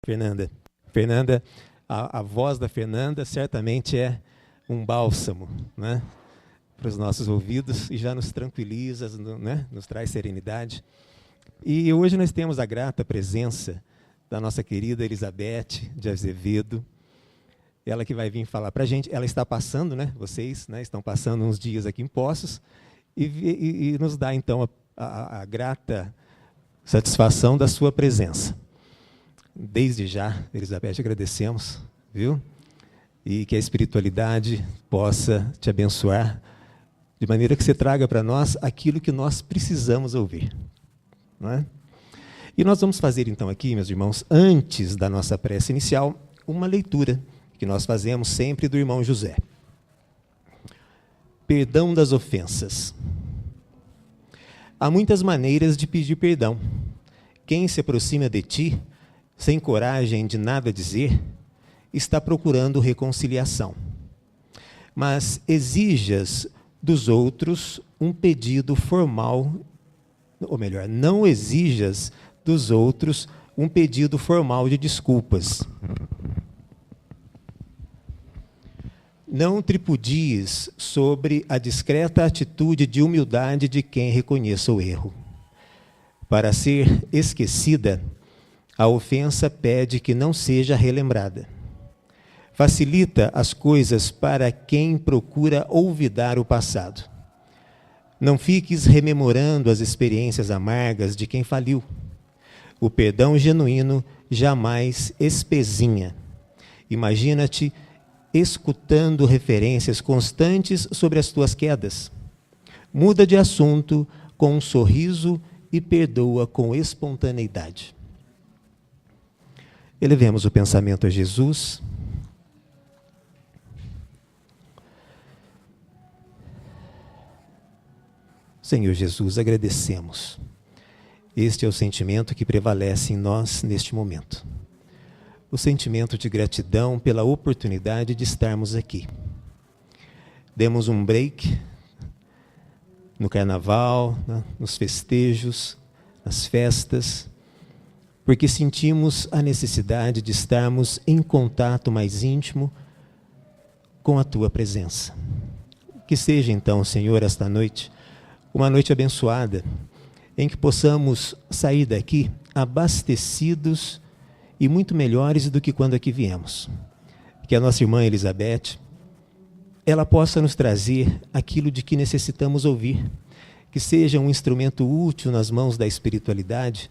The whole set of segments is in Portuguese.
Fernanda. Fernanda, a voz da Fernanda certamente é um bálsamo, né, para os nossos ouvidos e já nos tranquiliza, né, nos traz serenidade. E hoje nós temos a grata presença da nossa querida Elizabeth de Azevedo, ela que vai vir falar para a gente. Ela está passando, né, vocês, né, estão passando uns dias aqui em Poços, e nos dá, então, a grata satisfação da sua presença. Desde já, Elizabeth, agradecemos, viu? E que a espiritualidade possa te abençoar, de maneira que você traga para nós aquilo que nós precisamos ouvir. Não é? E nós vamos fazer, então, aqui, meus irmãos, antes da nossa prece inicial, uma leitura que nós fazemos sempre do irmão José. Perdão das ofensas. Há muitas maneiras de pedir perdão. Quem se aproxima de ti, sem coragem de nada dizer, está procurando reconciliação. Mas exijas dos outros um pedido formal, ou melhor, não exijas dos outros um pedido formal de desculpas. Não tripudies sobre a discreta atitude de humildade de quem reconheça o erro. Para ser esquecida, a ofensa pede que não seja relembrada. Facilita as coisas para quem procura olvidar o passado. Não fiques rememorando as experiências amargas de quem faliu. O perdão genuíno jamais espezinha. Imagina-te escutando referências constantes sobre as tuas quedas. Muda de assunto com um sorriso e perdoa com espontaneidade. Elevemos o pensamento a Jesus. Senhor Jesus, agradecemos. Este é o sentimento que prevalece em nós neste momento. O sentimento de gratidão pela oportunidade de estarmos aqui. Demos um break no carnaval, né, nos festejos, nas festas, porque sentimos a necessidade de estarmos em contato mais íntimo com a Tua presença. Que seja então, Senhor, esta noite, uma noite abençoada, em que possamos sair daqui abastecidos e muito melhores do que quando aqui viemos. Que a nossa irmã Elizabeth, ela possa nos trazer aquilo de que necessitamos ouvir, que seja um instrumento útil nas mãos da espiritualidade,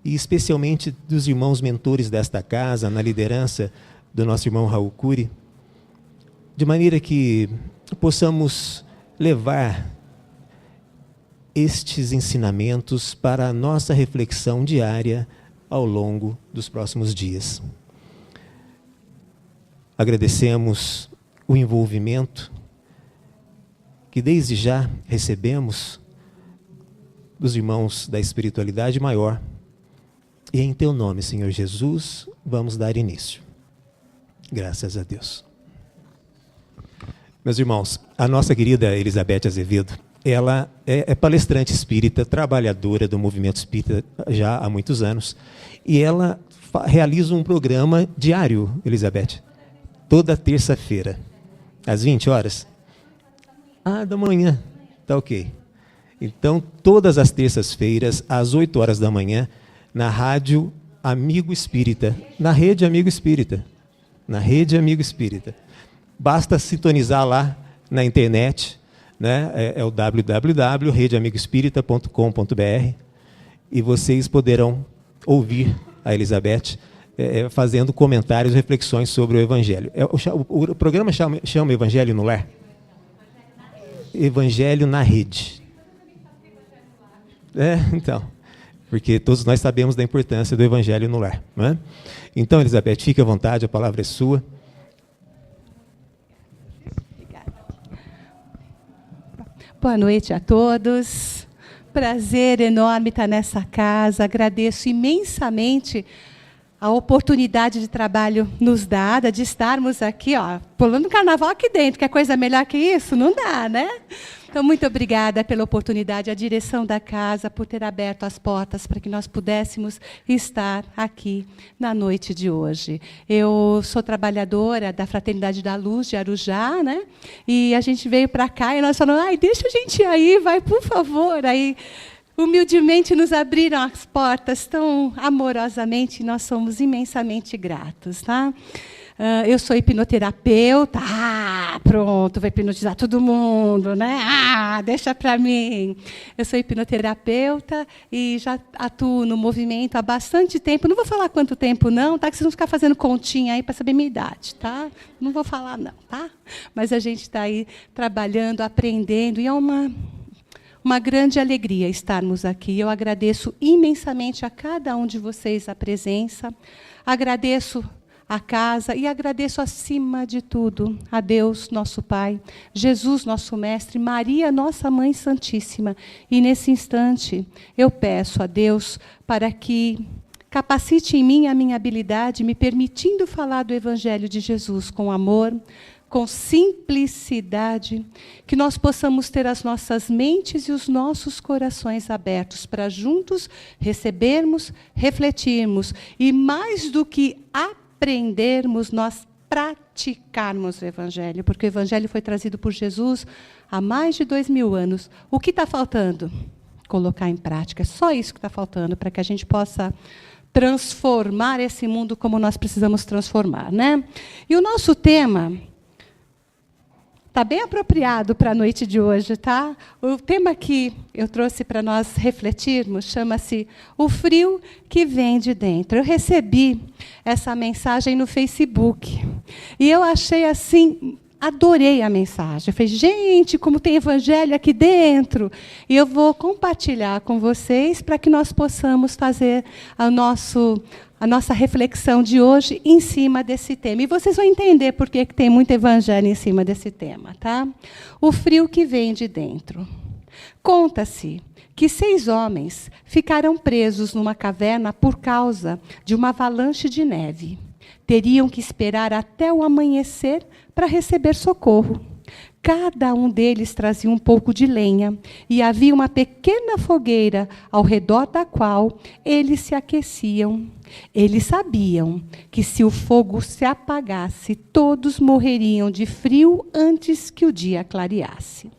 e especialmente dos irmãos mentores desta casa, na liderança do nosso irmão Raul Cury, de maneira que possamos levar estes ensinamentos para a nossa reflexão diária ao longo dos próximos dias. Agradecemos o envolvimento que desde já recebemos dos irmãos da espiritualidade maior. E em Teu nome, Senhor Jesus, vamos dar início. Graças a Deus. Meus irmãos, a nossa querida Elizabeth Azevedo, ela é palestrante espírita, trabalhadora do movimento espírita já há muitos anos, e ela realiza um programa diário, Elizabeth, toda terça-feira, às 20 horas. Ah, da manhã, tá ok. Então, todas as terças-feiras, às 8 horas da manhã, na rádio Amigo Espírita, na rede Amigo Espírita, na rede Amigo Espírita. Basta sintonizar lá na internet, né? É o www.redeamigoespirita.com.br, e vocês poderão ouvir a Elizabeth fazendo comentários e reflexões sobre o Evangelho. O programa chama Evangelho no Lar? Evangelho na Rede. Então, porque todos nós sabemos da importância do Evangelho no lar. Não é? Então, Elizabeth, fique à vontade, a palavra é sua. Obrigada. Boa noite a todos. Prazer enorme estar nessa casa. Agradeço imensamente a oportunidade de trabalho nos dada, de estarmos aqui, ó, pulando carnaval aqui dentro. Quer coisa melhor que isso? Não dá, né? Então, muito obrigada pela oportunidade, a direção da casa, por ter aberto as portas para que nós pudéssemos estar aqui na noite de hoje. Eu sou trabalhadora da Fraternidade da Luz de Arujá, né? E a gente veio para cá e nós falamos, ai, deixa a gente ir aí, vai, por favor. Aí, humildemente, nos abriram as portas tão amorosamente e nós somos imensamente gratos, tá? Eu sou hipnoterapeuta. Pronto, vai hipnotizar todo mundo, né? Deixa para mim. Eu sou hipnoterapeuta e já atuo no movimento há bastante tempo. Não vou falar quanto tempo, não, tá? Que vocês vão ficar fazendo continha aí para saber minha idade, tá? Não vou falar, não, tá? Mas a gente está aí trabalhando, aprendendo, e é uma grande alegria estarmos aqui. Eu agradeço imensamente a cada um de vocês a presença. Agradeço a casa e agradeço, acima de tudo, a Deus, nosso Pai, Jesus, nosso Mestre, Maria, nossa Mãe Santíssima. E, nesse instante, eu peço a Deus para que capacite em mim a minha habilidade, me permitindo falar do Evangelho de Jesus com amor, com simplicidade, que nós possamos ter as nossas mentes e os nossos corações abertos para juntos recebermos, refletirmos e, mais do que aprendermos, nós praticarmos o Evangelho, porque o Evangelho foi trazido por Jesus há mais de 2000 anos. O que está faltando? Colocar em prática. É só isso que está faltando para que a gente possa transformar esse mundo como nós precisamos transformar, né? E o nosso tema está bem apropriado para a noite de hoje, tá? O tema que eu trouxe para nós refletirmos chama-se O Frio que Vem de Dentro. Eu recebi essa mensagem no Facebook e eu achei assim, adorei a mensagem. Eu falei, gente, como tem evangelho aqui dentro. E eu vou compartilhar com vocês para que nós possamos fazer a nossa reflexão de hoje em cima desse tema. E vocês vão entender por que tem muito evangelho em cima desse tema, tá? O frio que vem de dentro. Conta-se que 6 homens ficaram presos numa caverna por causa de uma avalanche de neve. Teriam que esperar até o amanhecer para receber socorro. Cada um deles trazia um pouco de lenha e havia uma pequena fogueira ao redor da qual eles se aqueciam. Eles sabiam que se o fogo se apagasse, todos morreriam de frio antes que o dia clareasse.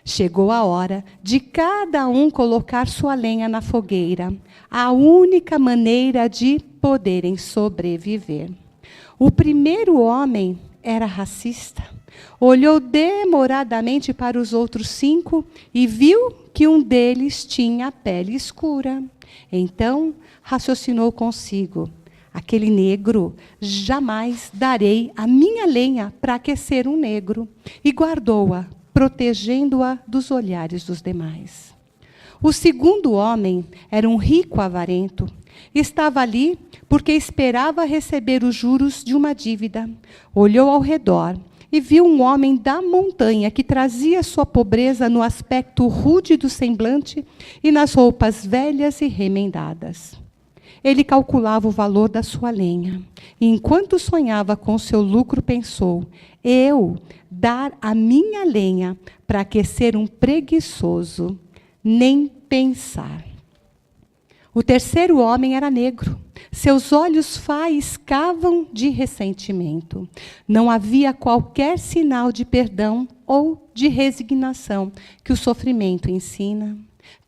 Chegou a hora de cada um colocar sua lenha na fogueira, a única maneira de poderem sobreviver. O primeiro homem era racista. Olhou demoradamente para os outros 5 e viu que um deles tinha a pele escura. Então, raciocinou consigo, aquele negro, jamais darei a minha lenha para aquecer um negro. E guardou-a, protegendo-a dos olhares dos demais. O segundo homem era um rico avarento. Estava ali porque esperava receber os juros de uma dívida. Olhou ao redor e viu um homem da montanha que trazia sua pobreza no aspecto rude do semblante e nas roupas velhas e remendadas. Ele calculava o valor da sua lenha e, enquanto sonhava com seu lucro, pensou: eu dar a minha lenha para aquecer um preguiçoso, nem pensar. O terceiro homem era negro. Seus olhos faiscavam de ressentimento. Não havia qualquer sinal de perdão ou de resignação que o sofrimento ensina.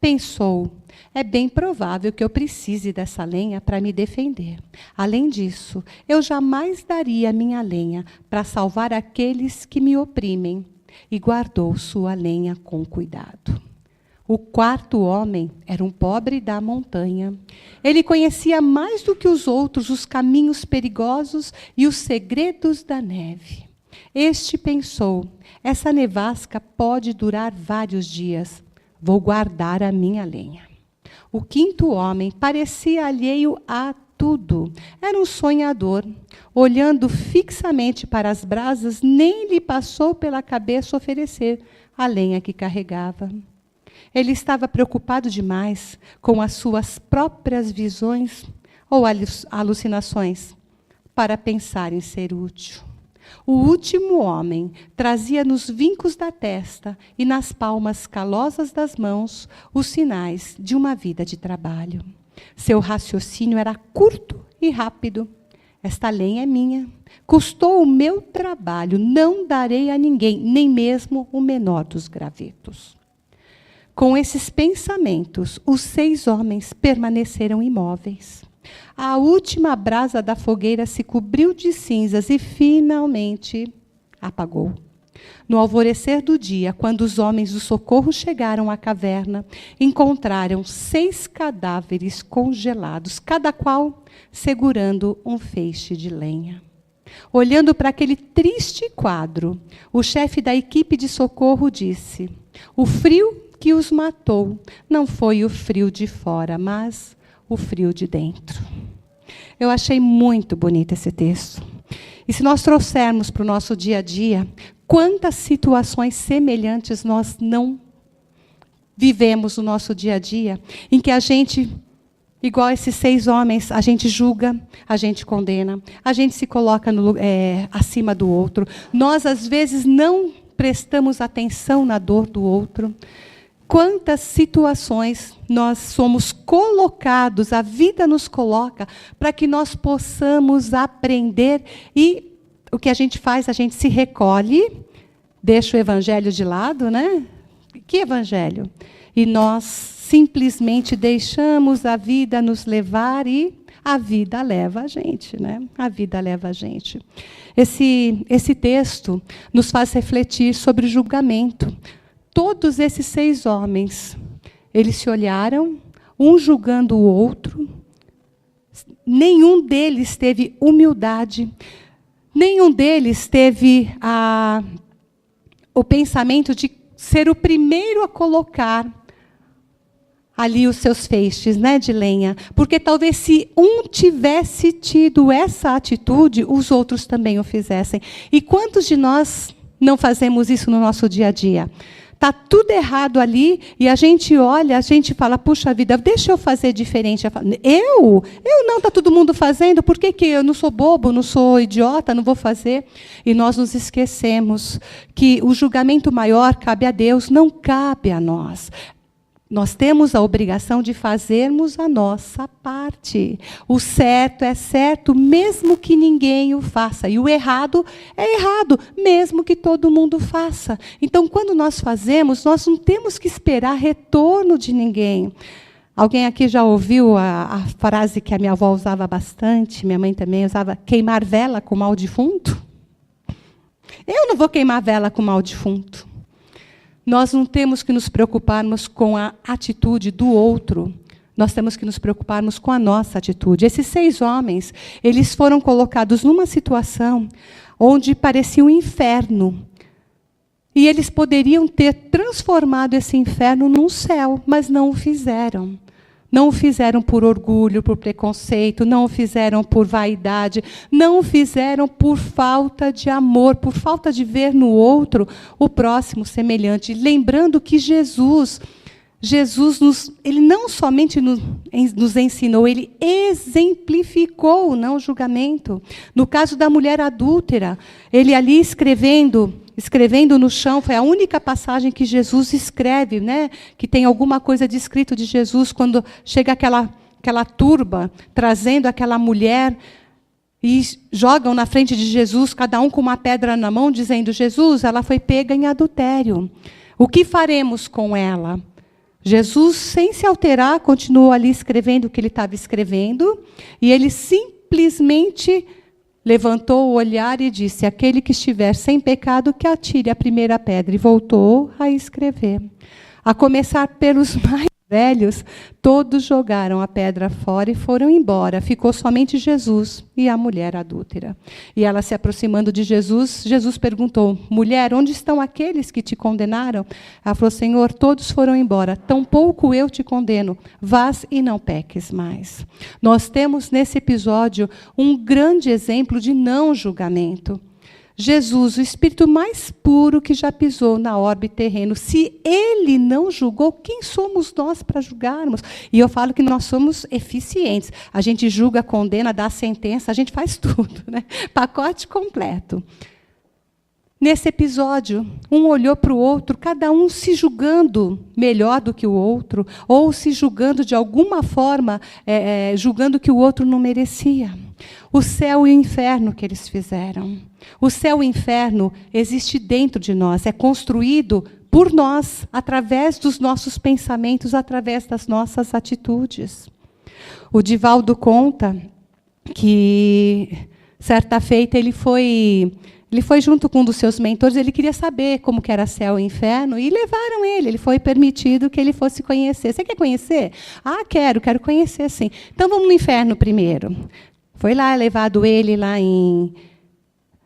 Pensou: é bem provável que eu precise dessa lenha para me defender. Além disso, eu jamais daria minha lenha para salvar aqueles que me oprimem. E guardou sua lenha com cuidado. O quarto homem era um pobre da montanha. Ele conhecia mais do que os outros os caminhos perigosos e os segredos da neve. Este pensou: essa nevasca pode durar vários dias. Vou guardar a minha lenha. O quinto homem parecia alheio a tudo. Era um sonhador. Olhando fixamente para as brasas, nem lhe passou pela cabeça oferecer a lenha que carregava. Ele estava preocupado demais com as suas próprias visões ou alucinações para pensar em ser útil. O último homem trazia nos vincos da testa e nas palmas calosas das mãos os sinais de uma vida de trabalho. Seu raciocínio era curto e rápido. Esta lenha é minha. Custou o meu trabalho. Não darei a ninguém, nem mesmo o menor dos gravetos. Com esses pensamentos, os 6 homens permaneceram imóveis. A última brasa da fogueira se cobriu de cinzas e, finalmente, apagou. No alvorecer do dia, quando os homens do socorro chegaram à caverna, encontraram 6 cadáveres congelados, cada qual segurando um feixe de lenha. Olhando para aquele triste quadro, o chefe da equipe de socorro disse: o frio que os matou não foi o frio de fora, mas o frio de dentro. Eu achei muito bonito esse texto. E se nós trouxermos para o nosso dia a dia, quantas situações semelhantes nós não vivemos no nosso dia a dia, em que a gente, igual esses 6 homens, a gente julga, a gente condena, a gente se coloca acima do outro. Nós, às vezes, não prestamos atenção na dor do outro. Quantas situações nós somos colocados, a vida nos coloca, para que nós possamos aprender. E o que a gente faz? A gente se recolhe, deixa o evangelho de lado, né? Que evangelho? E nós simplesmente deixamos a vida nos levar e a vida leva a gente, né? A vida leva a gente. Esse texto nos faz refletir sobre o julgamento. Todos esses 6 homens, eles se olharam, um julgando o outro. Nenhum deles teve humildade. Nenhum deles teve o pensamento de ser o primeiro a colocar ali os seus feixes, né, de lenha. Porque talvez se um tivesse tido essa atitude, os outros também o fizessem. E quantos de nós não fazemos isso no nosso dia a dia? Está tudo errado ali, e a gente olha, a gente fala, puxa vida, deixa eu fazer diferente. Eu não, está todo mundo fazendo, por que eu não sou bobo, não sou idiota, não vou fazer? E nós nos esquecemos que o julgamento maior cabe a Deus, não cabe a nós. Nós temos a obrigação de fazermos a nossa parte. O certo é certo, mesmo que ninguém o faça. E o errado é errado, mesmo que todo mundo faça. Então, quando nós fazemos, nós não temos que esperar retorno de ninguém. Alguém aqui já ouviu a frase que a minha avó usava bastante, minha mãe também usava, queimar vela com mal defunto? Eu não vou queimar vela com mal defunto. Nós não temos que nos preocuparmos com a atitude do outro. Nós temos que nos preocuparmos com a nossa atitude. Esses 6 homens, eles foram colocados numa situação onde parecia um inferno. E eles poderiam ter transformado esse inferno num céu, mas não o fizeram. Não o fizeram por orgulho, por preconceito, não o fizeram por vaidade, não o fizeram por falta de amor, por falta de ver no outro o próximo semelhante. Lembrando que Jesus ele não somente nos ensinou, ele exemplificou o não julgamento. No caso da mulher adúltera, ele ali escrevendo no chão, foi a única passagem que Jesus escreve, né? Que tem alguma coisa de escrito de Jesus, quando chega aquela turba, trazendo aquela mulher, e jogam na frente de Jesus, cada um com uma pedra na mão, dizendo, Jesus, ela foi pega em adultério. O que faremos com ela? Jesus, sem se alterar, continuou ali escrevendo o que ele estava escrevendo, e ele simplesmente levantou o olhar e disse, aquele que estiver sem pecado, que atire a primeira pedra. E voltou a escrever. A começar pelos mais velhos, todos jogaram a pedra fora e foram embora. Ficou somente Jesus e a mulher adúltera. E ela, se aproximando de Jesus, Jesus perguntou, mulher, onde estão aqueles que te condenaram? Ela falou, Senhor, todos foram embora, tampouco eu te condeno. Vás e não peques mais. Nós temos nesse episódio um grande exemplo de não julgamento. Jesus, o espírito mais puro que já pisou na orbe terreno, se ele não julgou, quem somos nós para julgarmos? E eu falo que nós somos eficientes. A gente julga, condena, dá sentença, a gente faz tudo, né? Pacote completo. nesse episódio. Um olhou para o outro, cada um se julgando melhor do que o outro, ou se julgando de alguma forma, julgando que o outro não merecia. O céu e o inferno que eles fizeram. O céu e o inferno existe dentro de nós, é construído por nós, através dos nossos pensamentos, através das nossas atitudes. O Divaldo conta que, certa feita, ele foi junto com um dos seus mentores, ele queria saber como que era céu e inferno, e levaram ele foi permitido que ele fosse conhecer. Você quer conhecer? Ah, quero conhecer, sim. Então, vamos no inferno primeiro. Foi lá, levado ele lá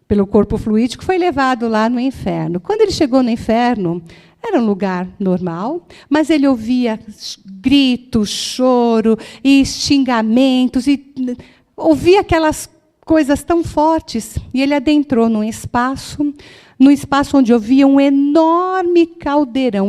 pelo corpo fluídico, foi levado lá no inferno. Quando ele chegou no inferno, era um lugar normal, mas ele ouvia gritos, choro e xingamentos, e ouvia aquelas coisas tão fortes, e ele adentrou num espaço onde havia um enorme caldeirão,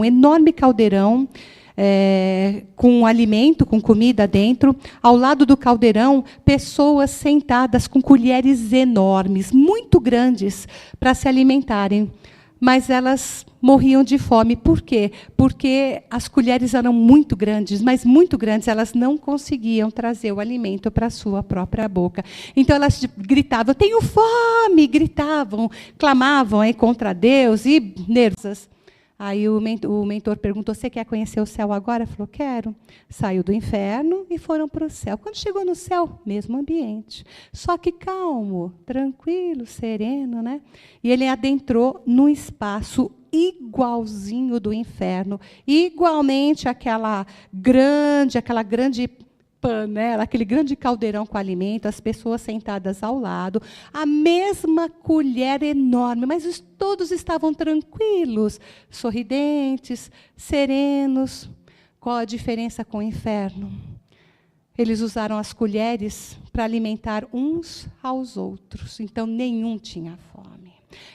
com alimento, com comida dentro. Ao lado do caldeirão, pessoas sentadas com colheres enormes, muito grandes, para se alimentarem. Mas elas morriam de fome. Por quê? Porque as colheres eram muito grandes, mas muito grandes, elas não conseguiam trazer o alimento para a sua própria boca. Então, elas gritavam, "Eu tenho fome!", gritavam, clamavam contra Deus e nervosas. Aí o mentor perguntou, "Você quer conhecer o céu agora?" Ele falou, "Quero." Saiu do inferno e foram para o céu. Quando chegou no céu, mesmo ambiente. Só que calmo, tranquilo, sereno, né? E ele adentrou num espaço igualzinho do inferno, igualmente aquela grande panela, aquele grande caldeirão com alimento, as pessoas sentadas ao lado, a mesma colher enorme, mas todos estavam tranquilos, sorridentes, serenos. Qual a diferença com o inferno? Eles usaram as colheres para alimentar uns aos outros, então nenhum tinha fome.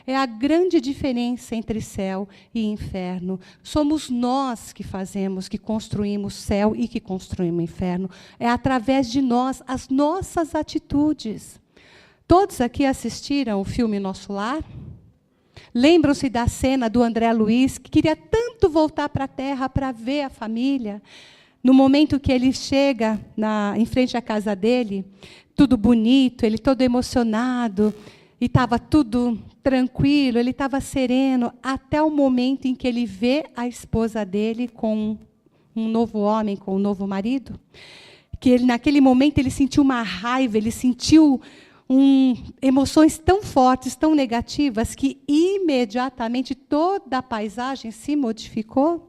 É a grande diferença entre céu e inferno. Somos nós que fazemos, que construímos céu e que construímos inferno. É através de nós, as nossas atitudes. Todos aqui assistiram o filme Nosso Lar? Lembram-se da cena do André Luiz, que queria tanto voltar para a Terra para ver a família? No momento que ele chega em frente à casa dele, tudo bonito, ele todo emocionado, e estava tudo tranquilo, ele estava sereno, até o momento em que ele vê a esposa dele com um novo homem, com um novo marido, que ele, naquele momento ele sentiu uma raiva, ele sentiu emoções tão fortes, tão negativas, que imediatamente toda a paisagem se modificou.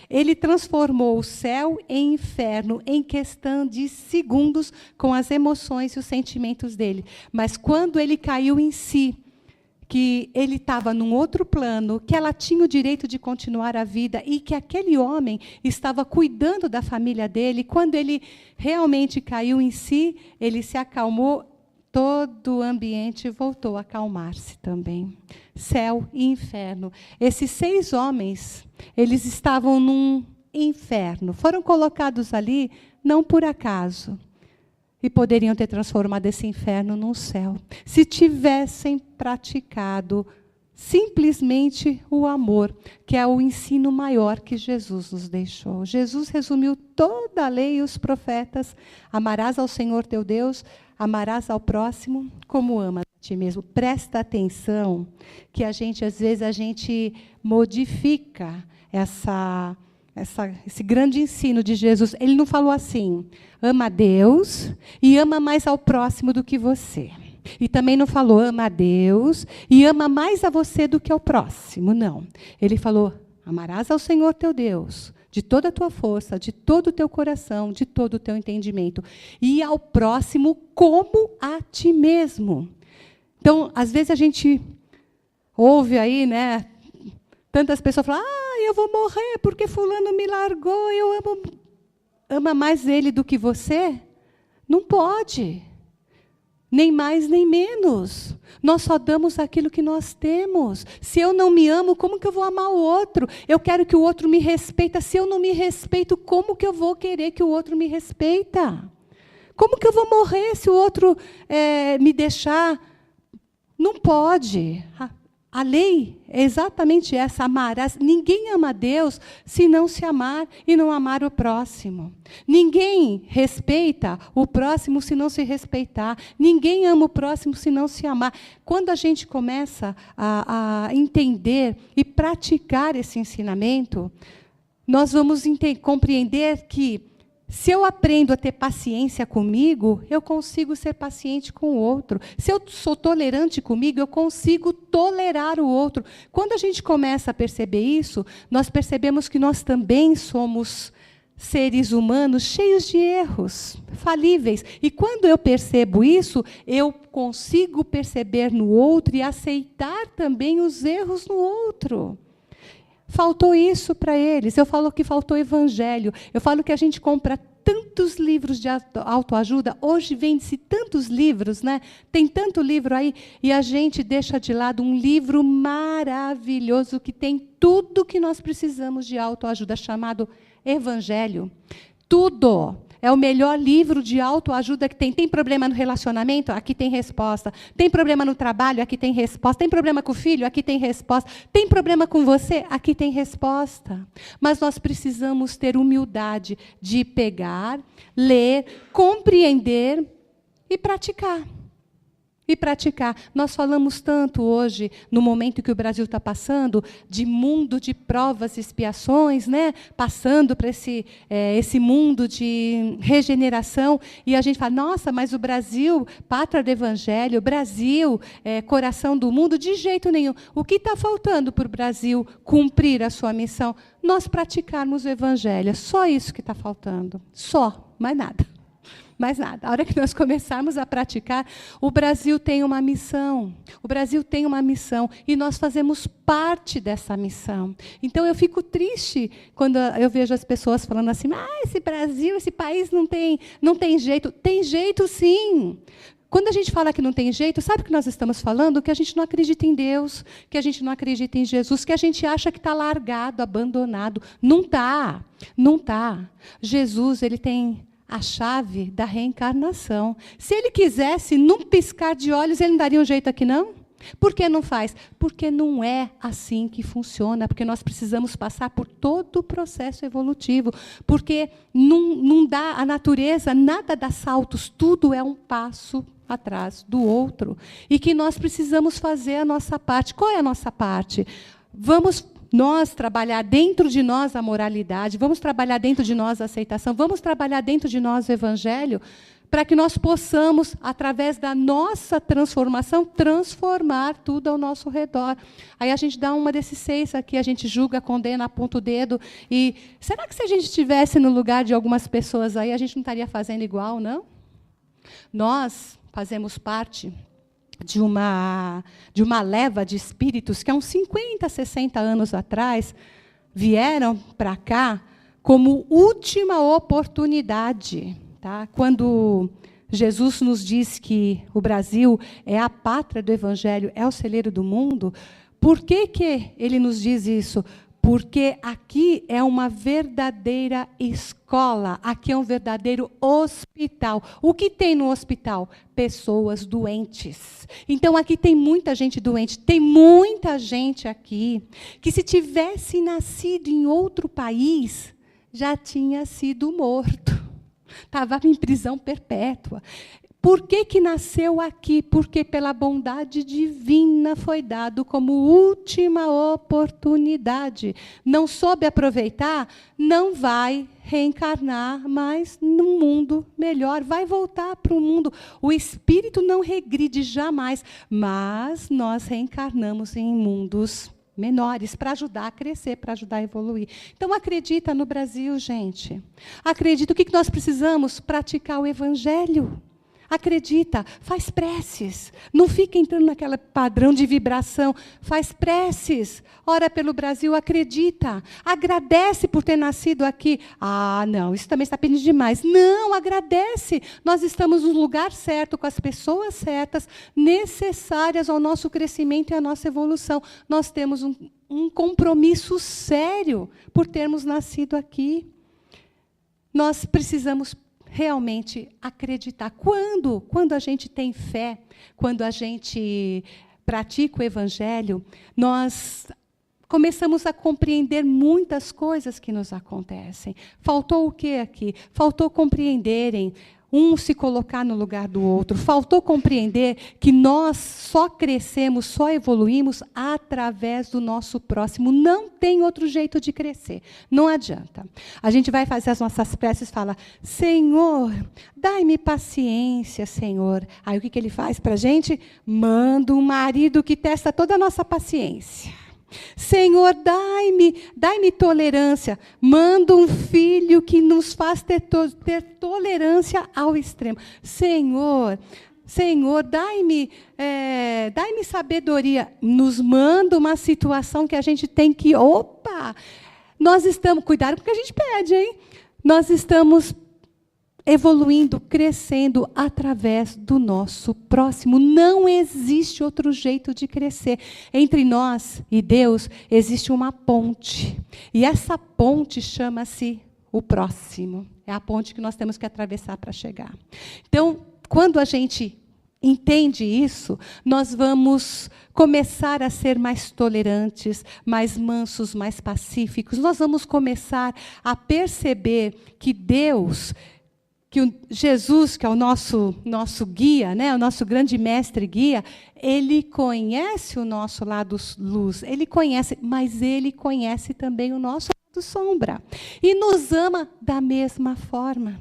Ele transformou o céu em inferno em questão de segundos com as emoções e os sentimentos dele. Mas quando ele caiu em si, que ele estava num outro plano, que ela tinha o direito de continuar a vida e que aquele homem estava cuidando da família dele, quando ele realmente caiu em si, ele se acalmou, todo o ambiente voltou a acalmar-se também. Céu e inferno. Esses 6 homens, eles estavam num inferno. Foram colocados ali não por acaso. E poderiam ter transformado esse inferno num céu, se tivessem praticado simplesmente o amor, que é o ensino maior que Jesus nos deixou. Jesus resumiu toda a lei e os profetas. Amarás ao Senhor teu Deus, amarás ao próximo como amas a ti mesmo. Presta atenção que às vezes a gente modifica esse grande ensino de Jesus. Ele não falou assim, ama a Deus e ama mais ao próximo do que você. E também não falou, ama a Deus e ama mais a você do que ao próximo. Não. Ele falou, amarás ao Senhor teu Deus, de toda a tua força, de todo o teu coração, de todo o teu entendimento. E ao próximo como a ti mesmo. Então, às vezes a gente ouve aí, tantas pessoas falam, eu vou morrer porque fulano me largou, ama mais ele do que você? Não pode. Nem mais, nem menos. Nós só damos aquilo que nós temos. Se eu não me amo, como que eu vou amar o outro? Eu quero que o outro me respeite. Se eu não me respeito, como que eu vou querer que o outro me respeita? Como que eu vou morrer se o outro me deixar? Não pode. A lei é exatamente essa, amarás. Ninguém ama a Deus se não se amar e não amar o próximo. Ninguém respeita o próximo se não se respeitar. Ninguém ama o próximo se não se amar. Quando a gente começa a entender e praticar esse ensinamento, nós vamos compreender que, se eu aprendo a ter paciência comigo, eu consigo ser paciente com o outro. Se eu sou tolerante comigo, eu consigo tolerar o outro. Quando a gente começa a perceber isso, nós percebemos que nós também somos seres humanos cheios de erros, falíveis. E quando eu percebo isso, eu consigo perceber no outro e aceitar também os erros no outro. Faltou isso para eles. Eu falo que faltou evangelho. Eu falo que a gente compra tantos livros de autoajuda. Hoje vende-se tantos livros, né? Tem tanto livro aí. E a gente deixa de lado um livro maravilhoso que tem tudo que nós precisamos de autoajuda, chamado Evangelho. Tudo. É o melhor livro de autoajuda que tem. Tem problema no relacionamento? Aqui tem resposta. Tem problema no trabalho? Aqui tem resposta. Tem problema com o filho? Aqui tem resposta. Tem problema com você? Aqui tem resposta. Mas nós precisamos ter humildade de pegar, ler, compreender e praticar. E praticar. Nós falamos tanto hoje, no momento que o Brasil está passando, de mundo de provas e expiações, né? Passando para esse mundo de regeneração, e a gente fala, nossa, mas o Brasil, pátria do Evangelho, o Brasil, coração do mundo, de jeito nenhum. O que está faltando para o Brasil cumprir a sua missão? Nós praticarmos o Evangelho. É só isso que está faltando. Só, mais nada. Mais nada. A hora que nós começarmos a praticar, o Brasil tem uma missão. O Brasil tem uma missão e nós fazemos parte dessa missão. Então, eu fico triste quando eu vejo as pessoas falando assim, esse Brasil, esse país não tem jeito. Tem jeito, sim. Quando a gente fala que não tem jeito, sabe o que nós estamos falando? Que a gente não acredita em Deus, que a gente não acredita em Jesus, que a gente acha que está largado, abandonado. Não está. Não está. Jesus, ele tem a chave da reencarnação. Se ele quisesse, num piscar de olhos, ele não daria um jeito aqui, não? Por que não faz? Porque não é assim que funciona, porque nós precisamos passar por todo o processo evolutivo, porque não dá, a natureza, nada dá saltos, tudo é um passo atrás do outro, e que nós precisamos fazer a nossa parte. Qual é a nossa parte? Vamos nós trabalhar dentro de nós a moralidade, vamos trabalhar dentro de nós a aceitação, vamos trabalhar dentro de nós o Evangelho, para que nós possamos, através da nossa transformação, transformar tudo ao nosso redor. Aí a gente dá uma desses 6 aqui, a gente julga, condena, aponta o dedo. E será que se a gente estivesse no lugar de algumas pessoas aí, a gente não estaria fazendo igual, não? Nós fazemos parte de uma leva de espíritos que, há uns 50, 60 anos atrás, vieram para cá como última oportunidade. Tá? Quando Jesus nos diz que o Brasil é a pátria do Evangelho, é o celeiro do mundo, por que ele nos diz isso? Porque aqui é uma verdadeira escola, aqui é um verdadeiro hospital. O que tem no hospital? Pessoas doentes. Então, aqui tem muita gente doente. Tem muita gente aqui que, se tivesse nascido em outro país, já tinha sido morto. Estava em prisão perpétua. Por que nasceu aqui? Porque pela bondade divina foi dado como última oportunidade. Não soube aproveitar, não vai reencarnar mais num mundo melhor. Vai voltar para o mundo. O espírito não regride jamais, mas nós reencarnamos em mundos menores, para ajudar a crescer, para ajudar a evoluir. Então, acredita no Brasil, gente. Acredita. O que nós precisamos? Praticar o Evangelho. Acredita, faz preces. Não fica entrando naquele padrão de vibração. Faz preces. Ora pelo Brasil, acredita. Agradece por ter nascido aqui. Ah, não, isso também está pedindo demais. Não, agradece. Nós estamos no lugar certo, com as pessoas certas, necessárias ao nosso crescimento e à nossa evolução. Nós temos um compromisso sério por termos nascido aqui. Nós precisamos realmente acreditar. Quando a gente tem fé, quando a gente pratica o Evangelho, nós começamos a compreender muitas coisas que nos acontecem. Faltou o que aqui? Faltou compreenderem um se colocar no lugar do outro. Faltou compreender que nós só crescemos, só evoluímos através do nosso próximo. Não tem outro jeito de crescer. Não adianta. A gente vai fazer as nossas preces e fala, Senhor, dai-me paciência, Senhor. Aí o que ele faz para a gente? Manda um marido que testa toda a nossa paciência. Senhor, dai-me tolerância. Manda um filho que nos faz ter tolerância ao extremo. Senhor, dai-me sabedoria. Nos manda uma situação que a gente tem que... Nós estamos... Cuidado com o que a gente pede, hein? Nós estamos evoluindo, crescendo através do nosso próximo. Não existe outro jeito de crescer. Entre nós e Deus existe uma ponte. E essa ponte chama-se o próximo. É a ponte que nós temos que atravessar para chegar. Então, quando a gente entende isso, nós vamos começar a ser mais tolerantes, mais mansos, mais pacíficos. Nós vamos começar a perceber que Deus... que Jesus, que é o nosso guia, né, o nosso grande mestre guia, ele conhece o nosso lado luz, ele conhece, mas ele conhece também o nosso lado sombra. E nos ama da mesma forma.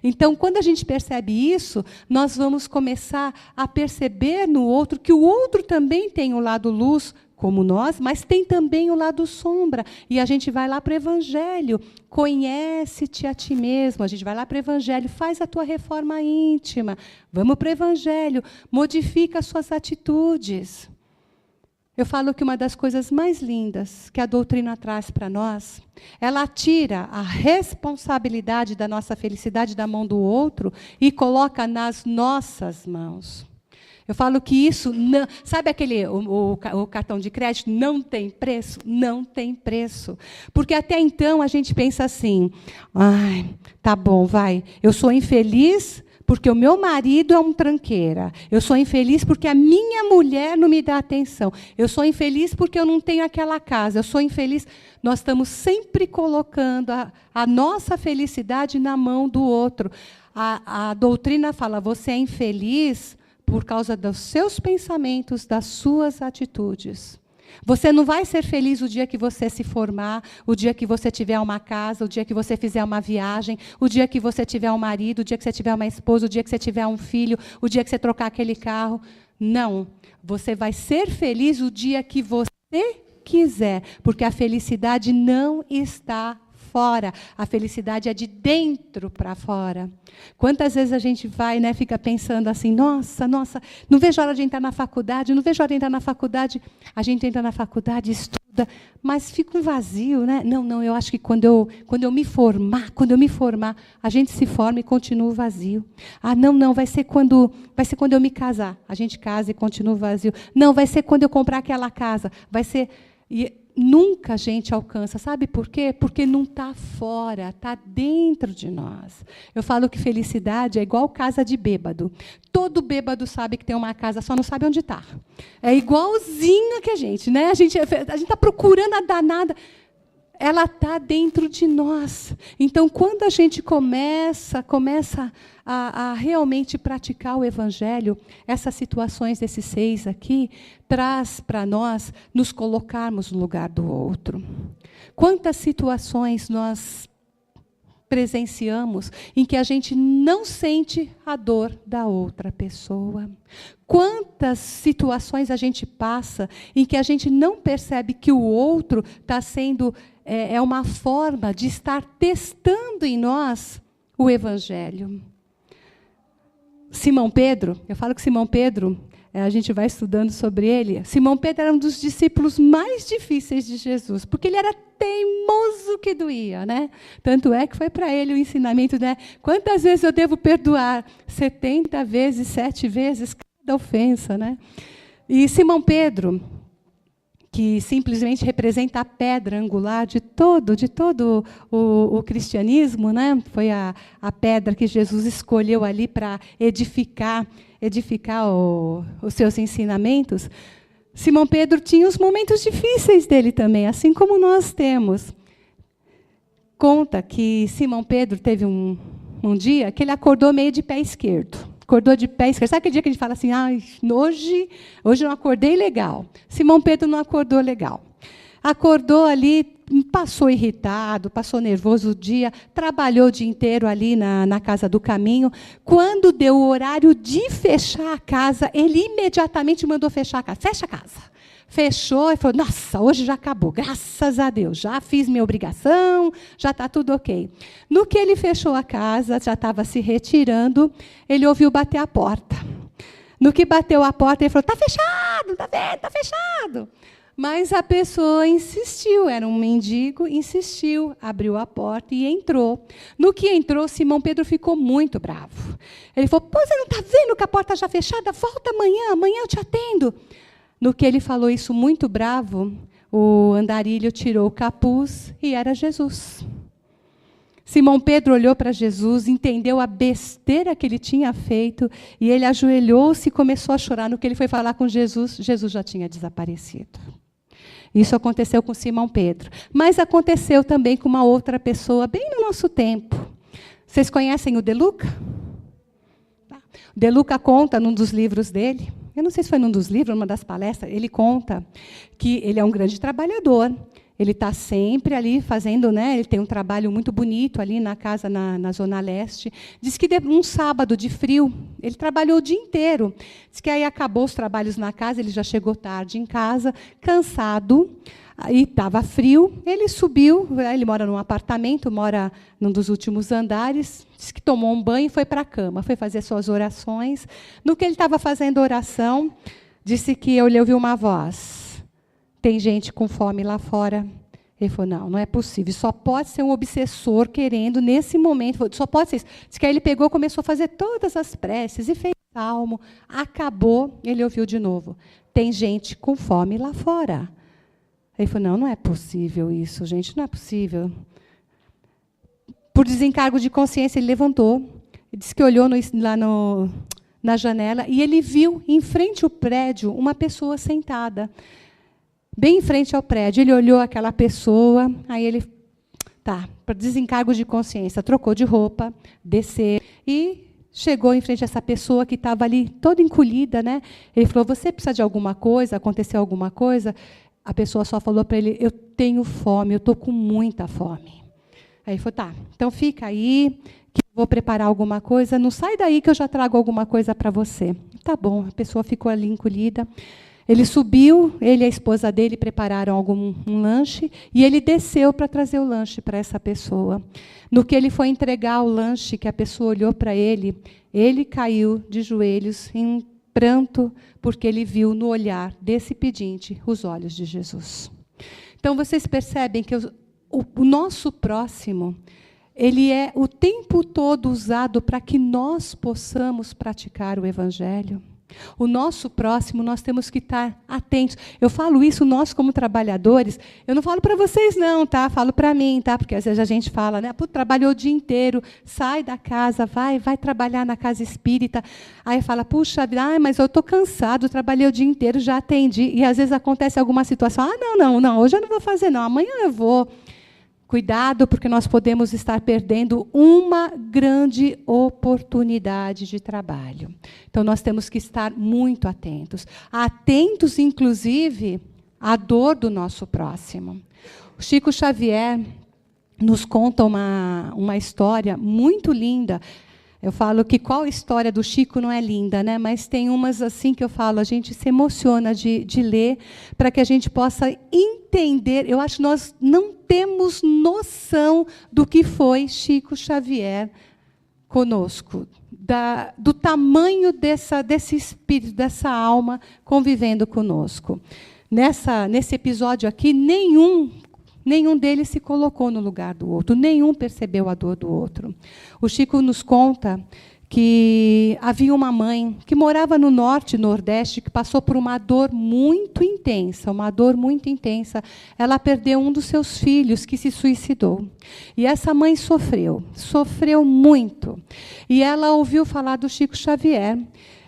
Então, quando a gente percebe isso, nós vamos começar a perceber no outro que o outro também tem o lado luz, como nós, mas tem também o lado sombra. E a gente vai lá para o Evangelho. Conhece-te a ti mesmo. A gente vai lá para o Evangelho. Faz a tua reforma íntima. Vamos para o Evangelho. Modifica as suas atitudes. Eu falo que uma das coisas mais lindas que a doutrina traz para nós, ela tira a responsabilidade da nossa felicidade da mão do outro e coloca nas nossas mãos. Eu falo que isso, não, sabe o cartão de crédito? Não tem preço? Não tem preço. Porque até então a gente pensa assim, tá bom, vai, eu sou infeliz porque o meu marido é um tranqueira. Eu sou infeliz porque a minha mulher não me dá atenção. Eu sou infeliz porque eu não tenho aquela casa. Eu sou infeliz. Nós estamos sempre colocando a nossa felicidade na mão do outro. A doutrina fala, você é infeliz por causa dos seus pensamentos, das suas atitudes. Você não vai ser feliz o dia que você se formar, o dia que você tiver uma casa, o dia que você fizer uma viagem, o dia que você tiver um marido, o dia que você tiver uma esposa, o dia que você tiver um filho, o dia que você trocar aquele carro. Não. Você vai ser feliz o dia que você quiser, porque a felicidade não está fora. A felicidade é de dentro para fora. Quantas vezes a gente vai, né, fica pensando assim, nossa, não vejo a hora de entrar na faculdade, a gente entra na faculdade, estuda, mas fica um vazio, né? Não, eu acho que quando eu me formar, a gente se forma e continua vazio. Não, vai ser quando eu me casar, a gente casa e continua vazio. Não, vai ser quando eu comprar aquela casa, vai ser... Nunca a gente alcança. Sabe por quê? Porque não está fora, está dentro de nós. Eu falo que felicidade é igual casa de bêbado. Todo bêbado sabe que tem uma casa, só não sabe onde está. É igualzinho que a gente, né? A gente está procurando a danada. Ela está dentro de nós. Então, quando a gente começa a realmente praticar o Evangelho, essas situações desses 6 aqui, traz para nós nos colocarmos no lugar do outro. Quantas situações nós presenciamos em que a gente não sente a dor da outra pessoa? Quantas situações a gente passa em que a gente não percebe que o outro está sendo... É uma forma de estar testando em nós o Evangelho. Simão Pedro, eu falo que Simão Pedro, a gente vai estudando sobre ele. Simão Pedro era um dos discípulos mais difíceis de Jesus, porque ele era teimoso que doía, né? Tanto é que foi para ele o ensinamento, né? Quantas vezes eu devo perdoar? 70 vezes, 7 vezes cada ofensa, né? E Simão Pedro que simplesmente representa a pedra angular de todo o cristianismo, né? Foi a pedra que Jesus escolheu ali para edificar os seus ensinamentos. Simão Pedro tinha os momentos difíceis dele também, assim como nós temos. Conta que Simão Pedro teve um dia que ele acordou meio de pé esquerdo. Acordou de pé esquerdo. Sabe aquele dia que a gente fala assim, hoje eu não acordei legal. Simão Pedro não acordou legal. Acordou ali, passou irritado, passou nervoso o dia, trabalhou o dia inteiro ali na casa do caminho. Quando deu o horário de fechar a casa, ele imediatamente mandou fechar a casa. Fecha a casa. Fechou e falou, nossa, hoje já acabou, graças a Deus, já fiz minha obrigação, já está tudo ok. No que ele fechou a casa, já estava se retirando, ele ouviu bater a porta. No que bateu a porta, ele falou, está fechado, está vendo, está fechado. Mas a pessoa insistiu, era um mendigo, insistiu, abriu a porta e entrou. No que entrou, Simão Pedro ficou muito bravo. Ele falou, pô, você não está vendo que a porta já fechada? Volta amanhã eu te atendo. No que ele falou isso muito bravo, o andarilho tirou o capuz e era Jesus. Simão Pedro olhou para Jesus, entendeu a besteira que ele tinha feito, e ele ajoelhou-se e começou a chorar. No que ele foi falar com Jesus, Jesus já tinha desaparecido. Isso aconteceu com Simão Pedro. Mas aconteceu também com uma outra pessoa, bem no nosso tempo. Vocês conhecem o De Luca? O De Luca conta num dos livros dele, eu não sei se foi num dos livros, numa das palestras, ele conta que ele é um grande trabalhador. Ele está sempre ali fazendo, né? Ele tem um trabalho muito bonito ali na casa, na Zona Leste. Diz que um sábado de frio, ele trabalhou o dia inteiro. Diz que aí acabou os trabalhos na casa, ele já chegou tarde em casa, cansado, aí estava frio. Ele subiu, ele mora num apartamento, mora num dos últimos andares. Diz que tomou um banho e foi para a cama, foi fazer suas orações. No que ele estava fazendo oração, disse que ele ouviu uma voz. Tem gente com fome lá fora. Ele falou, não é possível. Só pode ser um obsessor querendo, nesse momento, só pode ser isso. Diz que aí ele pegou, começou a fazer todas as preces e fez salmo. Acabou, ele ouviu de novo. Tem gente com fome lá fora. Ele falou, não é possível isso, gente, não é possível. Por desencargo de consciência, ele levantou. Disse que olhou lá na janela e ele viu, em frente ao prédio, uma pessoa sentada. Bem em frente ao prédio, ele olhou aquela pessoa, aí ele, para desencargo de consciência, trocou de roupa, desceu e chegou em frente a essa pessoa que estava ali toda encolhida, né? Ele falou, você precisa de alguma coisa? Aconteceu alguma coisa? A pessoa só falou para ele, eu tenho fome, eu estou com muita fome. Aí ele falou, então fica aí, que eu vou preparar alguma coisa, não sai daí que eu já trago alguma coisa para você. Tá bom, a pessoa ficou ali encolhida. Ele subiu, ele e a esposa dele prepararam um lanche, e ele desceu para trazer o lanche para essa pessoa. No que ele foi entregar o lanche, que a pessoa olhou para ele caiu de joelhos em um pranto, porque ele viu no olhar desse pedinte os olhos de Jesus. Então, vocês percebem que o nosso próximo, ele é o tempo todo usado para que nós possamos praticar o Evangelho. O nosso próximo, nós temos que estar atentos. Eu falo isso, nós como trabalhadores, eu não falo para vocês não, tá? Falo para mim, tá? Porque às vezes a gente fala, né? Trabalhou o dia inteiro, sai da casa, vai trabalhar na casa espírita. Aí fala, puxa, mas eu estou cansado, trabalhei o dia inteiro, já atendi. E às vezes acontece alguma situação, não, hoje eu não vou fazer não, amanhã eu vou. Cuidado, porque nós podemos estar perdendo uma grande oportunidade de trabalho. Então, nós temos que estar muito atentos. Atentos, inclusive, à dor do nosso próximo. O Chico Xavier nos conta uma história muito linda. Eu falo que qual história do Chico não é linda, né? Mas tem umas assim que eu falo, a gente se emociona de ler, para que a gente possa entender. Eu acho que nós não temos noção do que foi Chico Xavier conosco, do tamanho desse espírito, dessa alma convivendo conosco. Nesse episódio aqui, nenhum deles se colocou no lugar do outro, nenhum percebeu a dor do outro. O Chico nos conta que havia uma mãe que morava no norte e nordeste, que passou por uma dor muito intensa, Ela perdeu um dos seus filhos, que se suicidou. E essa mãe sofreu muito. E ela ouviu falar do Chico Xavier.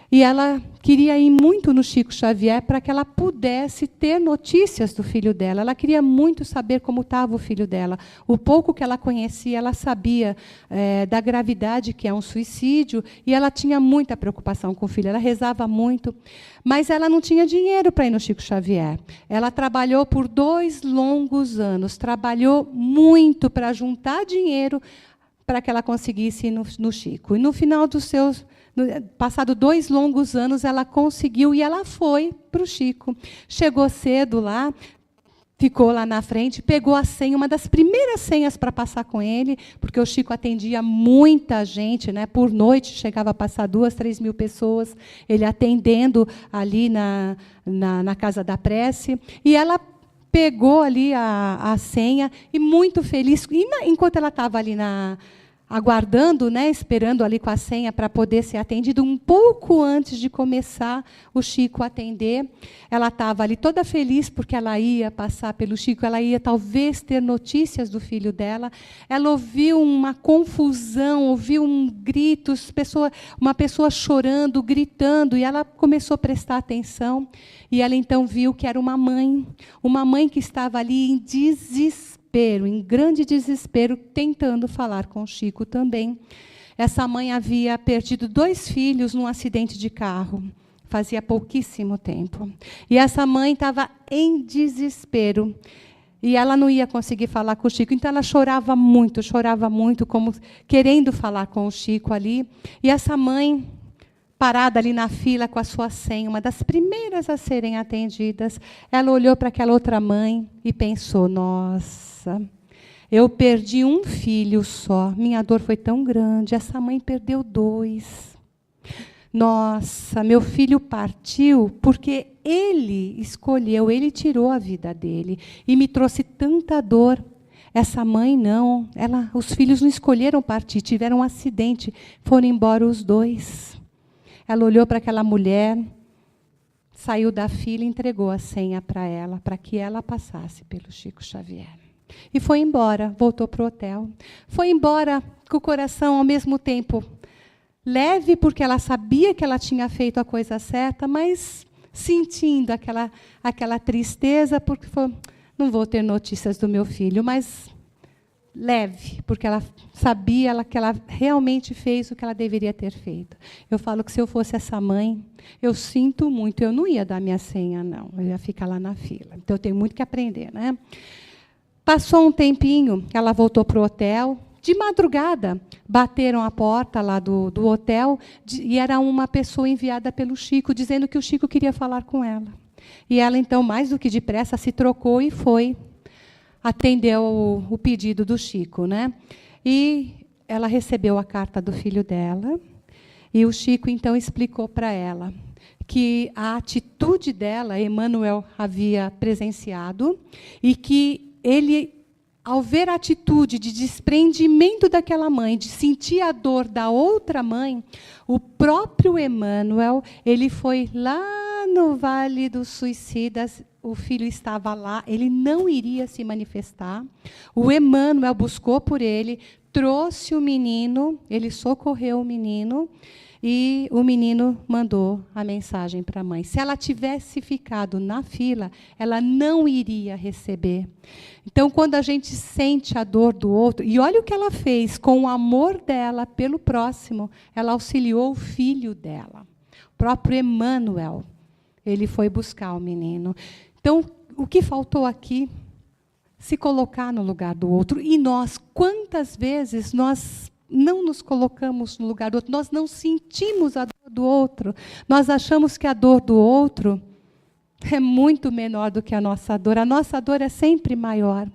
E ela queria ir muito no Chico Xavier para que ela pudesse ter notícias do filho dela. Ela queria muito saber como estava o filho dela. O pouco que ela conhecia, ela sabia da gravidade que é um suicídio, e ela tinha muita preocupação com o filho. Ela rezava muito, mas ela não tinha dinheiro para ir no Chico Xavier. Ela trabalhou por 2 longos anos, trabalhou muito para juntar dinheiro para que ela conseguisse ir no Chico. E no final dos seus... Passado 2 longos anos, ela conseguiu e ela foi para o Chico. Chegou cedo lá, ficou lá na frente, pegou a senha, uma das primeiras senhas para passar com ele, porque o Chico atendia muita gente, né? Por noite chegava a passar 2, 3 mil pessoas, ele atendendo ali na Casa da Prece. E ela pegou ali a senha, e muito feliz. E enquanto ela estava ali aguardando, né, esperando ali com a senha para poder ser atendido, um pouco antes de começar o Chico atender, ela estava ali toda feliz porque ela ia passar pelo Chico, ela ia talvez ter notícias do filho dela. Ela ouviu uma confusão, ouviu gritos, uma pessoa chorando, gritando, e ela começou a prestar atenção, e ela então viu que era uma mãe que estava ali em desespero, em grande desespero, tentando falar com o Chico também. Essa mãe havia perdido 2 filhos num acidente de carro, fazia pouquíssimo tempo. E essa mãe estava em desespero, e ela não ia conseguir falar com o Chico, então ela chorava muito, como querendo falar com o Chico ali. E essa mãe, parada ali na fila com a sua senha, uma das primeiras a serem atendidas, ela olhou para aquela outra mãe e pensou: nossa, eu perdi um filho só, minha dor foi tão grande, essa mãe perdeu 2. Nossa, meu filho partiu porque ele escolheu, ele tirou a vida dele e me trouxe tanta dor. Essa mãe não, os filhos não escolheram partir, tiveram um acidente, foram embora os 2. Ela olhou para aquela mulher, saiu da fila e entregou a senha para ela, para que ela passasse pelo Chico Xavier. E foi embora, voltou para o hotel. Foi embora com o coração, ao mesmo tempo, leve, porque ela sabia que ela tinha feito a coisa certa, mas sentindo aquela tristeza, porque não vou ter notícias do meu filho, mas leve, porque ela sabia que ela realmente fez o que ela deveria ter feito. Eu falo que se eu fosse essa mãe, eu sinto muito, eu não ia dar minha senha, não. Eu ia ficar lá na fila. Então, eu tenho muito que aprender, né? Passou um tempinho, ela voltou para o hotel. De madrugada, bateram a porta lá do hotel, e era uma pessoa enviada pelo Chico, dizendo que o Chico queria falar com ela. E ela, então, mais do que depressa, se trocou e foi. Atendeu o pedido do Chico, né? E ela recebeu a carta do filho dela, e o Chico, então, explicou para ela que a atitude dela, Emmanuel havia presenciado, e que ele, ao ver a atitude de desprendimento daquela mãe, de sentir a dor da outra mãe, o próprio Emmanuel, ele foi lá no Vale dos Suicidas, o filho estava lá, ele não iria se manifestar. O Emmanuel buscou por ele, trouxe o menino, ele socorreu o menino, e o menino mandou a mensagem para a mãe. Se ela tivesse ficado na fila, ela não iria receber. Então, quando a gente sente a dor do outro, e olha o que ela fez, com o amor dela pelo próximo, ela auxiliou o filho dela. O próprio Emmanuel, ele foi buscar o menino. Então, o que faltou aqui? Se colocar no lugar do outro. E nós, quantas vezes nós não nos colocamos no lugar do outro, nós não sentimos a dor do outro, nós achamos que a dor do outro é muito menor do que a nossa dor é sempre maior,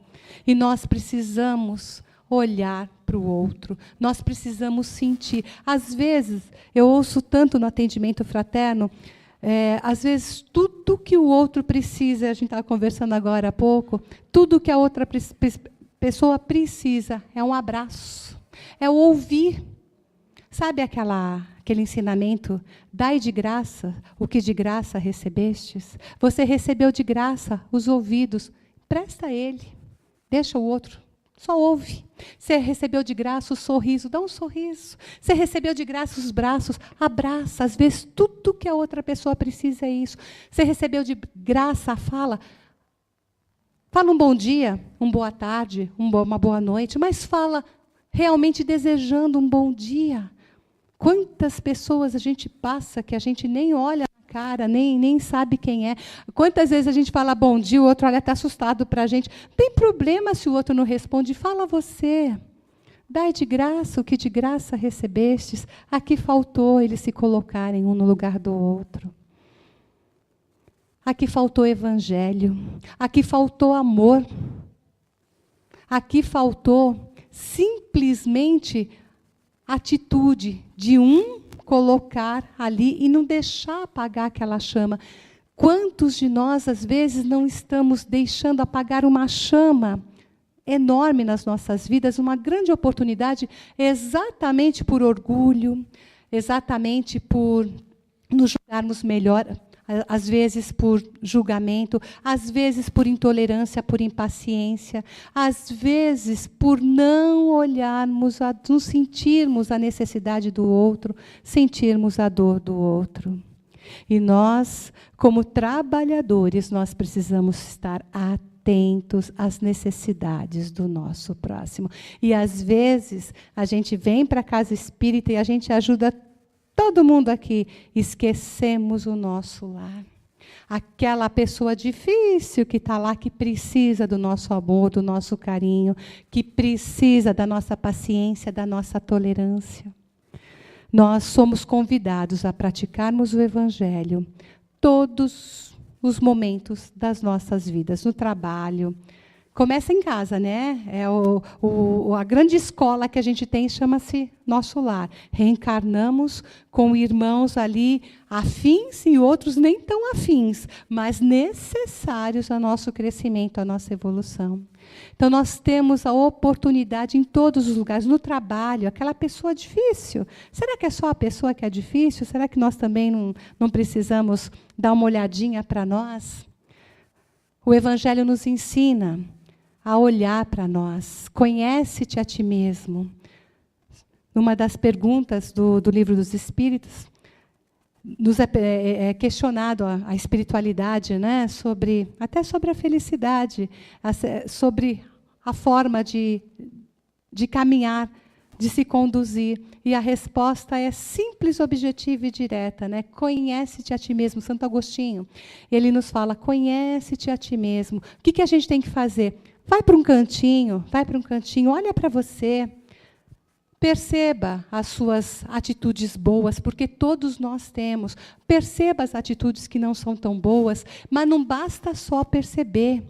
e nós precisamos olhar para o outro, nós precisamos sentir. Às vezes, eu ouço tanto no atendimento fraterno, às vezes, tudo que o outro precisa, a gente estava conversando agora há pouco, tudo que a outra pessoa precisa é um abraço, é o ouvir. Sabe aquele ensinamento? Dai de graça o que de graça recebestes. Você recebeu de graça os ouvidos. Presta a ele. Deixa o outro. Só ouve. Você recebeu de graça o sorriso. Dá um sorriso. Você recebeu de graça os braços. Abraça. Às vezes, tudo que a outra pessoa precisa é isso. Você recebeu de graça a fala. Fala um bom dia, uma boa tarde, uma boa noite. Mas fala realmente desejando um bom dia. Quantas pessoas a gente passa que a gente nem olha na cara, nem sabe quem é. Quantas vezes a gente fala bom dia, o outro olha até assustado para a gente. Não tem problema se o outro não responde. Fala você. Dai de graça o que de graça recebestes. Aqui faltou eles se colocarem um no lugar do outro. Aqui faltou evangelho. Aqui faltou amor. Aqui faltou simplesmente atitude de colocar ali e não deixar apagar aquela chama. Quantos de nós, às vezes, não estamos deixando apagar uma chama enorme nas nossas vidas, uma grande oportunidade, exatamente por orgulho, exatamente por nos julgarmos melhor, às vezes por julgamento, às vezes por intolerância, por impaciência, às vezes por não olharmos, nos sentirmos a necessidade do outro, sentirmos a dor do outro. E nós, como trabalhadores, nós precisamos estar atentos às necessidades do nosso próximo. E, às vezes, a gente vem para a casa espírita e a gente ajuda todo mundo aqui, esquecemos o nosso lar. Aquela pessoa difícil que está lá, que precisa do nosso amor, do nosso carinho, que precisa da nossa paciência, da nossa tolerância. Nós somos convidados a praticarmos o Evangelho todos os momentos das nossas vidas, no trabalho. Começa em casa, né? A grande escola que a gente tem chama-se nosso lar. Reencarnamos com irmãos ali afins e outros nem tão afins, mas necessários ao nosso crescimento, à nossa evolução. Então, nós temos a oportunidade em todos os lugares, no trabalho, aquela pessoa difícil. Será que é só a pessoa que é difícil? Será que nós também não precisamos dar uma olhadinha para nós? O Evangelho nos ensina a olhar para nós. Conhece-te a ti mesmo. Numa das perguntas do Livro dos Espíritos, nos é questionado a espiritualidade, né? Até sobre a felicidade, sobre a forma de caminhar, de se conduzir. E a resposta é simples, objetiva e direta, né? Conhece-te a ti mesmo. Santo Agostinho, ele nos fala, conhece-te a ti mesmo. O que a gente tem que fazer? Vai para um cantinho, olha para você, perceba as suas atitudes boas, porque todos nós temos. Perceba as atitudes que não são tão boas, mas não basta só perceber.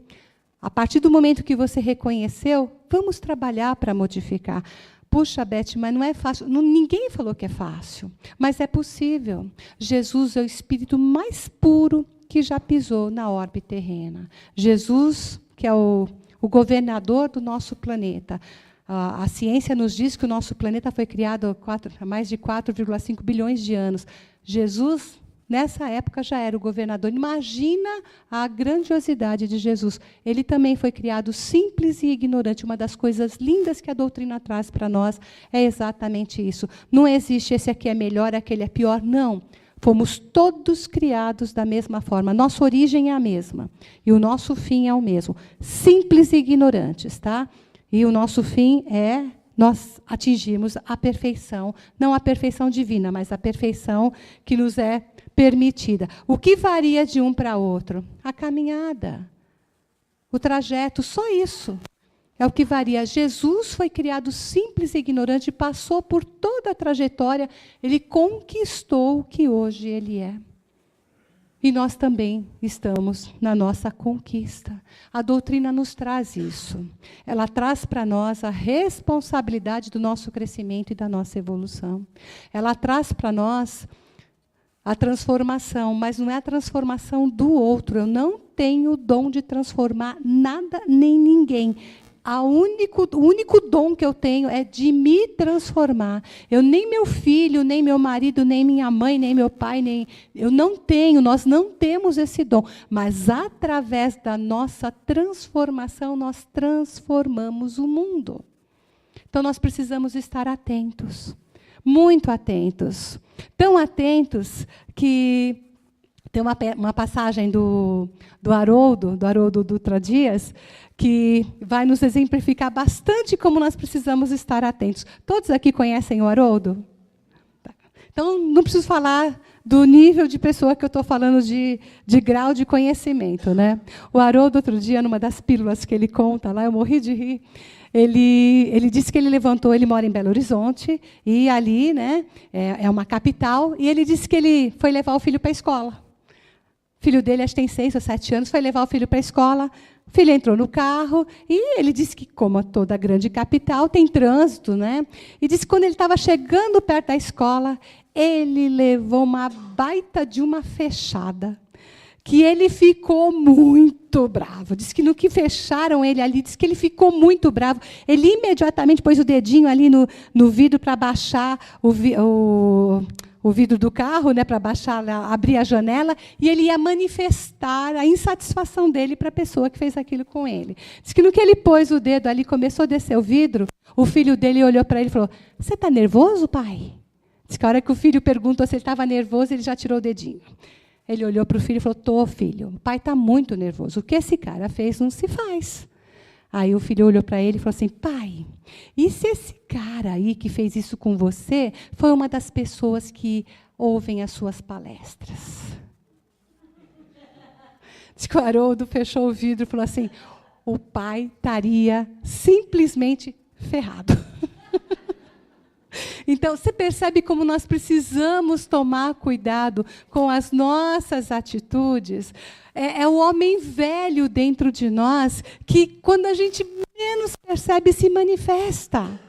A partir do momento que você reconheceu, vamos trabalhar para modificar. Puxa, Beth, mas não é fácil. Ninguém falou que é fácil, mas é possível. Jesus é o espírito mais puro que já pisou na orbe terrena. Jesus, que é o governador do nosso planeta. A ciência nos diz que o nosso planeta foi criado há mais de 4,5 bilhões de anos. Jesus, nessa época, já era o governador. Imagina a grandiosidade de Jesus. Ele também foi criado simples e ignorante. Uma das coisas lindas que a doutrina traz para nós é exatamente isso. Não existe esse aqui é melhor, aquele é pior. Não. Fomos todos criados da mesma forma. Nossa origem é a mesma. E o nosso fim é o mesmo. Simples e ignorantes, tá? E o nosso fim é nós atingirmos a perfeição. Não a perfeição divina, mas a perfeição que nos é permitida. O que varia de um para outro? A caminhada. O trajeto, só isso. É o que varia. Jesus foi criado simples e ignorante, passou por toda a trajetória, ele conquistou o que hoje ele é. E nós também estamos na nossa conquista. A doutrina nos traz isso. Ela traz para nós a responsabilidade do nosso crescimento e da nossa evolução. Ela traz para nós a transformação, mas não é a transformação do outro. Eu não tenho o dom de transformar nada nem ninguém. O único dom que eu tenho é de me transformar. Nem meu filho, nem meu marido, nem minha mãe, nem meu pai, nós não temos esse dom. Mas, através da nossa transformação, nós transformamos o mundo. Então, nós precisamos estar atentos, muito atentos. Tão atentos que tem uma passagem do Haroldo Dutra Dias, que vai nos exemplificar bastante como nós precisamos estar atentos. Todos aqui conhecem o Haroldo? Então, não preciso falar do nível de pessoa que eu estou falando de grau de conhecimento, né? O Haroldo, outro dia, numa das pílulas que ele conta lá, eu morri de rir. Ele disse que ele mora em Belo Horizonte, e ali, né, é uma capital, e ele disse que ele foi levar o filho para a escola. O filho dele, acho que tem 6 ou 7 anos, foi levar o filho para a escola. O filho entrou no carro, e ele disse que, como toda grande capital, tem trânsito, né? E disse que quando ele estava chegando perto da escola, ele levou uma baita de uma fechada, que ele ficou muito bravo. Diz que no que fecharam ele ali, diz que ele ficou muito bravo. Ele imediatamente pôs o dedinho ali no vidro para baixar o vidro do carro, né, para baixar, abrir a janela, e ele ia manifestar a insatisfação dele para a pessoa que fez aquilo com ele. Diz que no que ele pôs o dedo ali, começou a descer o vidro, o filho dele olhou para ele e falou: "Você está nervoso, pai?" Diz que a hora que o filho perguntou se ele estava nervoso, ele já tirou o dedinho. Ele olhou para o filho e falou: "Tô, filho, o pai está muito nervoso. O que esse cara fez não se faz." Aí o filho olhou para ele e falou assim: "Pai, e se esse cara aí que fez isso com você foi uma das pessoas que ouvem as suas palestras?" Diz que o Haroldo fechou o vidro e falou assim: "O pai estaria simplesmente ferrado." Então, você percebe como nós precisamos tomar cuidado com as nossas atitudes? É o homem velho dentro de nós que, quando a gente menos percebe, se manifesta.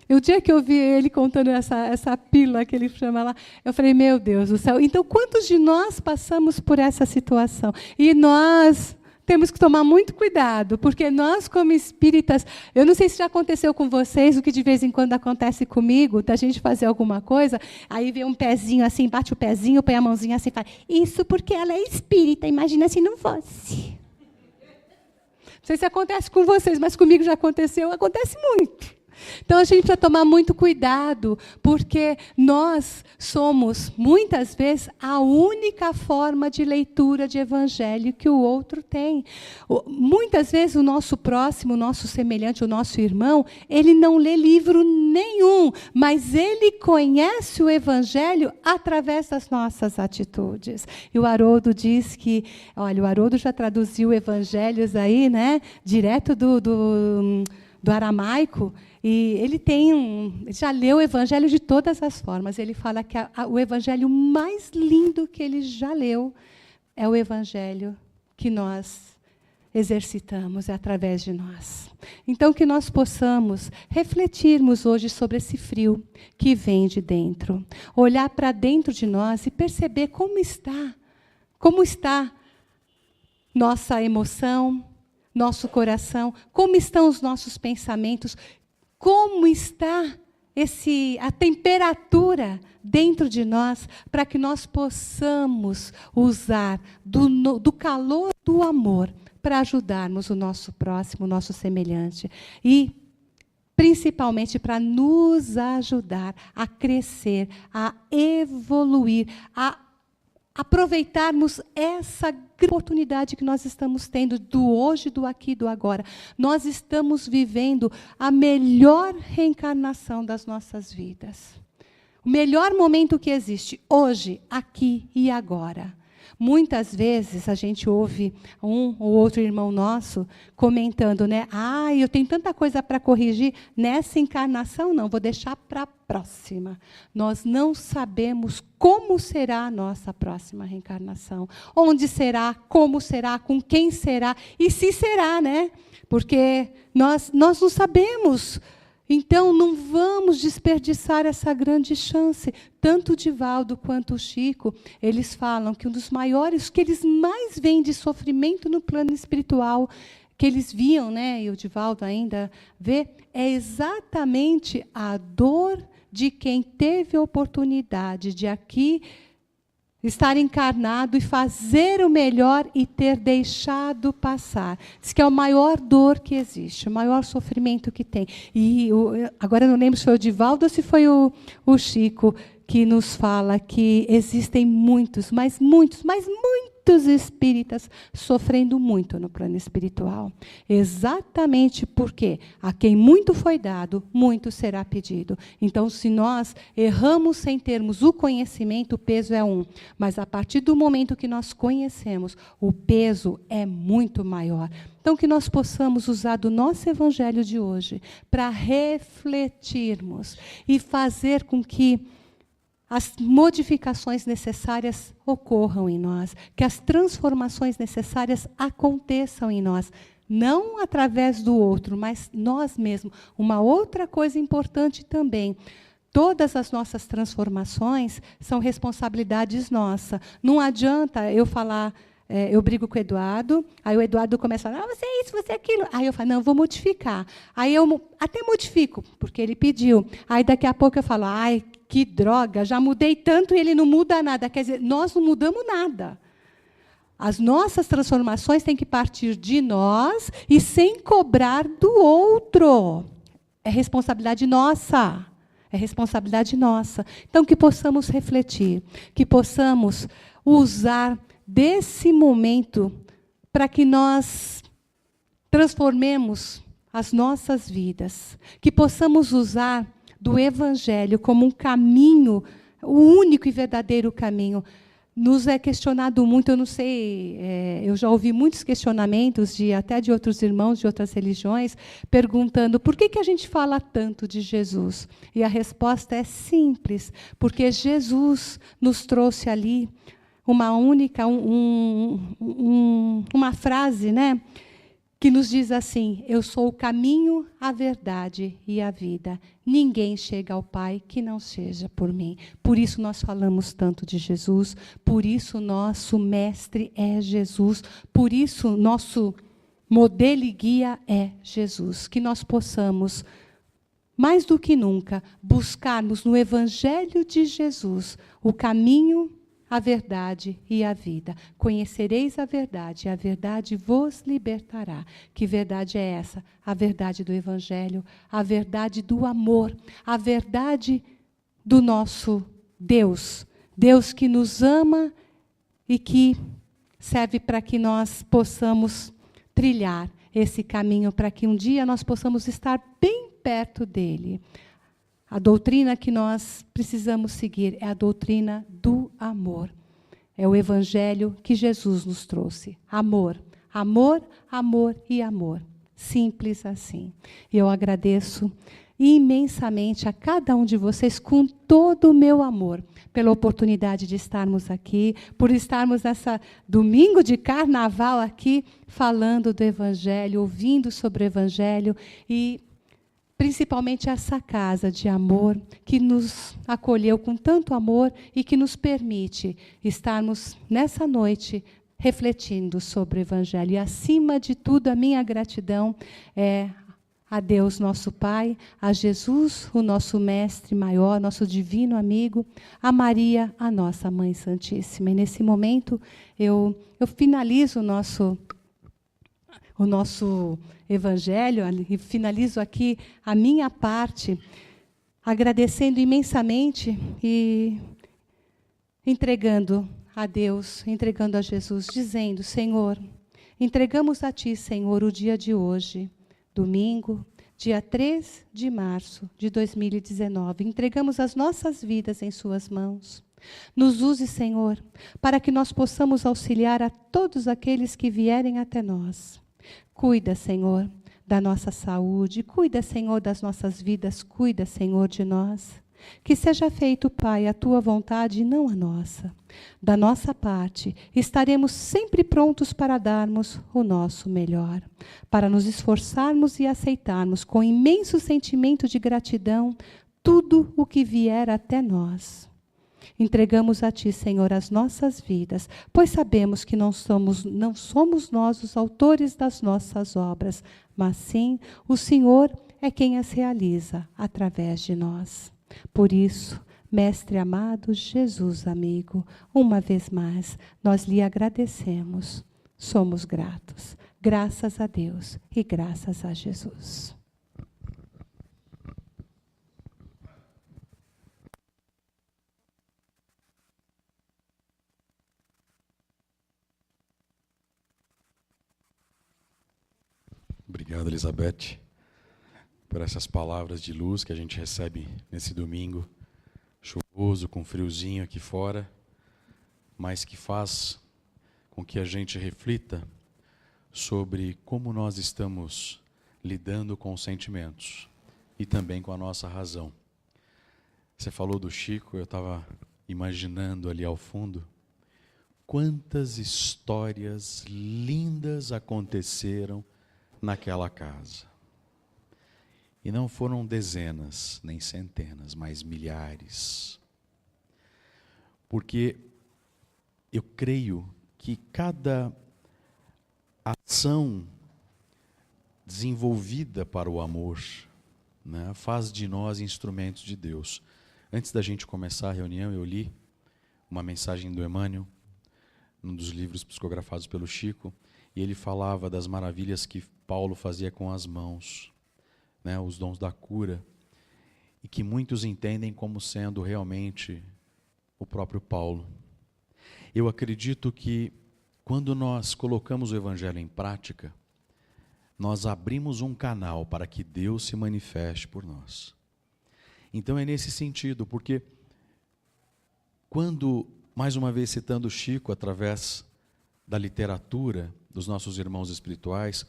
O dia que eu vi ele contando essa pílula que ele chama lá, eu falei: meu Deus do céu. Então, quantos de nós passamos por essa situação? E nós temos que tomar muito cuidado, porque nós, como espíritas, eu não sei se já aconteceu com vocês, o que de vez em quando acontece comigo, da gente fazer alguma coisa, aí vê um pezinho assim, bate o pezinho, põe a mãozinha assim e fala: "Isso porque ela é espírita, imagina se não fosse." Não sei se acontece com vocês, mas comigo já aconteceu, acontece muito. Então, a gente precisa tomar muito cuidado, porque nós somos, muitas vezes, a única forma de leitura de evangelho que o outro tem. Muitas vezes, o nosso próximo, o nosso semelhante, o nosso irmão, ele não lê livro nenhum, mas ele conhece o evangelho através das nossas atitudes. E o Haroldo diz que, olha, o Haroldo já traduziu evangelhos aí, né, direto do aramaico. E ele já leu o evangelho de todas as formas. Ele fala que o evangelho mais lindo que ele já leu é o evangelho que nós exercitamos, é através de nós. Então, que nós possamos refletirmos hoje sobre esse frio que vem de dentro. Olhar para dentro de nós e perceber como está nossa emoção, nosso coração, como estão os nossos pensamentos, como está a temperatura dentro de nós, para que nós possamos usar do calor do amor para ajudarmos o nosso próximo, o nosso semelhante. E, principalmente, para nos ajudar a crescer, a evoluir, a aproveitarmos essa oportunidade que nós estamos tendo do hoje, do aqui, do agora. Nós estamos vivendo a melhor reencarnação das nossas vidas. O melhor momento que existe, hoje, aqui e agora. Muitas vezes a gente ouve um ou outro irmão nosso comentando, né? Eu tenho tanta coisa para corrigir nessa encarnação, não, vou deixar para a próxima. Nós não sabemos como será a nossa próxima reencarnação. Onde será, como será, com quem será e se será, né? Porque nós não sabemos. Então, não vamos desperdiçar essa grande chance. Tanto o Divaldo quanto o Chico, eles falam que um dos maiores, que eles mais veem de sofrimento no plano espiritual, que eles viam, né, e o Divaldo ainda vê, é exatamente a dor de quem teve a oportunidade de aqui estar encarnado e fazer o melhor e ter deixado passar. Diz que é a maior dor que existe, o maior sofrimento que tem. E agora eu não lembro se foi o Divaldo ou se foi o Chico que nos fala que existem muitos espíritas sofrendo muito no plano espiritual. Exatamente porque a quem muito foi dado, muito será pedido. Então, se nós erramos sem termos o conhecimento, o peso é um. Mas a partir do momento que nós conhecemos, o peso é muito maior. Então, que nós possamos usar do nosso evangelho de hoje para refletirmos e fazer com que as modificações necessárias ocorram em nós, que as transformações necessárias aconteçam em nós, não através do outro, mas nós mesmos. Uma outra coisa importante também, todas as nossas transformações são responsabilidades nossas. Não adianta eu falar, eu brigo com o Eduardo, aí o Eduardo começa a falar, você é isso, você é aquilo. Aí eu falo, não, eu vou modificar. Aí eu até modifico, porque ele pediu. Aí daqui a pouco eu falo, ai, que droga, já mudei tanto e ele não muda nada. Quer dizer, nós não mudamos nada. As nossas transformações têm que partir de nós e sem cobrar do outro. É responsabilidade nossa. É responsabilidade nossa. Então, que possamos refletir, que possamos usar desse momento para que nós transformemos as nossas vidas, que possamos usar do Evangelho como um caminho, o único e verdadeiro caminho. Nos é questionado muito, eu não sei, eu já ouvi muitos questionamentos, até de outros irmãos de outras religiões, perguntando por que a gente fala tanto de Jesus? E a resposta é simples, porque Jesus nos trouxe ali uma única, uma frase, né? Que nos diz assim, eu sou o caminho, a verdade e a vida. Ninguém chega ao Pai que não seja por mim. Por isso nós falamos tanto de Jesus, por isso nosso mestre é Jesus, por isso nosso modelo e guia é Jesus. Que nós possamos, mais do que nunca, buscarmos no Evangelho de Jesus o caminho, a verdade e a vida. Conhecereis a verdade vos libertará. Que verdade é essa? A verdade do Evangelho, a verdade do amor, a verdade do nosso Deus. Deus que nos ama e que serve para que nós possamos trilhar esse caminho, para que um dia nós possamos estar bem perto dele. A doutrina que nós precisamos seguir é a doutrina do amor. É o Evangelho que Jesus nos trouxe. Amor, amor, amor e amor. Simples assim. E eu agradeço imensamente a cada um de vocês com todo o meu amor pela oportunidade de estarmos aqui, por estarmos nessa domingo de carnaval aqui falando do Evangelho, ouvindo sobre o Evangelho e principalmente essa casa de amor que nos acolheu com tanto amor e que nos permite estarmos nessa noite refletindo sobre o Evangelho. E, acima de tudo, a minha gratidão é a Deus, nosso Pai, a Jesus, o nosso Mestre maior, nosso divino amigo, a Maria, a nossa Mãe Santíssima. E, nesse momento, eu finalizo o nosso Evangelho, e finalizo aqui a minha parte, agradecendo imensamente e entregando a Deus, entregando a Jesus, dizendo, Senhor, entregamos a Ti, Senhor, o dia de hoje, domingo, dia 3 de março de 2019. Entregamos as nossas vidas em Suas mãos. Nos use, Senhor, para que nós possamos auxiliar a todos aqueles que vierem até nós. Cuida, Senhor, da nossa saúde, cuida, Senhor, das nossas vidas, cuida, Senhor, de nós. Que seja feito, Pai, a Tua vontade e não a nossa. Da nossa parte, estaremos sempre prontos para darmos o nosso melhor, para nos esforçarmos e aceitarmos com imenso sentimento de gratidão tudo o que vier até nós. Entregamos a Ti, Senhor, as nossas vidas, pois sabemos que não somos nós os autores das nossas obras, mas sim o Senhor é quem as realiza através de nós. Por isso, Mestre amado, Jesus amigo, uma vez mais, nós lhe agradecemos. Somos gratos. Graças a Deus e graças a Jesus. Obrigado, Elizabeth, por essas palavras de luz que a gente recebe nesse domingo chuvoso, com friozinho aqui fora, mas que faz com que a gente reflita sobre como nós estamos lidando com os sentimentos e também com a nossa razão. Você falou do Chico, eu estava imaginando ali ao fundo quantas histórias lindas aconteceram naquela casa. E não foram dezenas, nem centenas, mas milhares. Porque eu creio que cada ação desenvolvida para o amor, né, faz de nós instrumentos de Deus. Antes da gente começar a reunião, eu li uma mensagem do Emmanuel, num dos livros psicografados pelo Chico, e ele falava das maravilhas que Paulo fazia com as mãos, né, os dons da cura, e que muitos entendem como sendo realmente o próprio Paulo. Eu acredito que quando nós colocamos o Evangelho em prática, nós abrimos um canal para que Deus se manifeste por nós. Então é nesse sentido, porque quando, mais uma vez citando Chico, através da literatura dos nossos irmãos espirituais,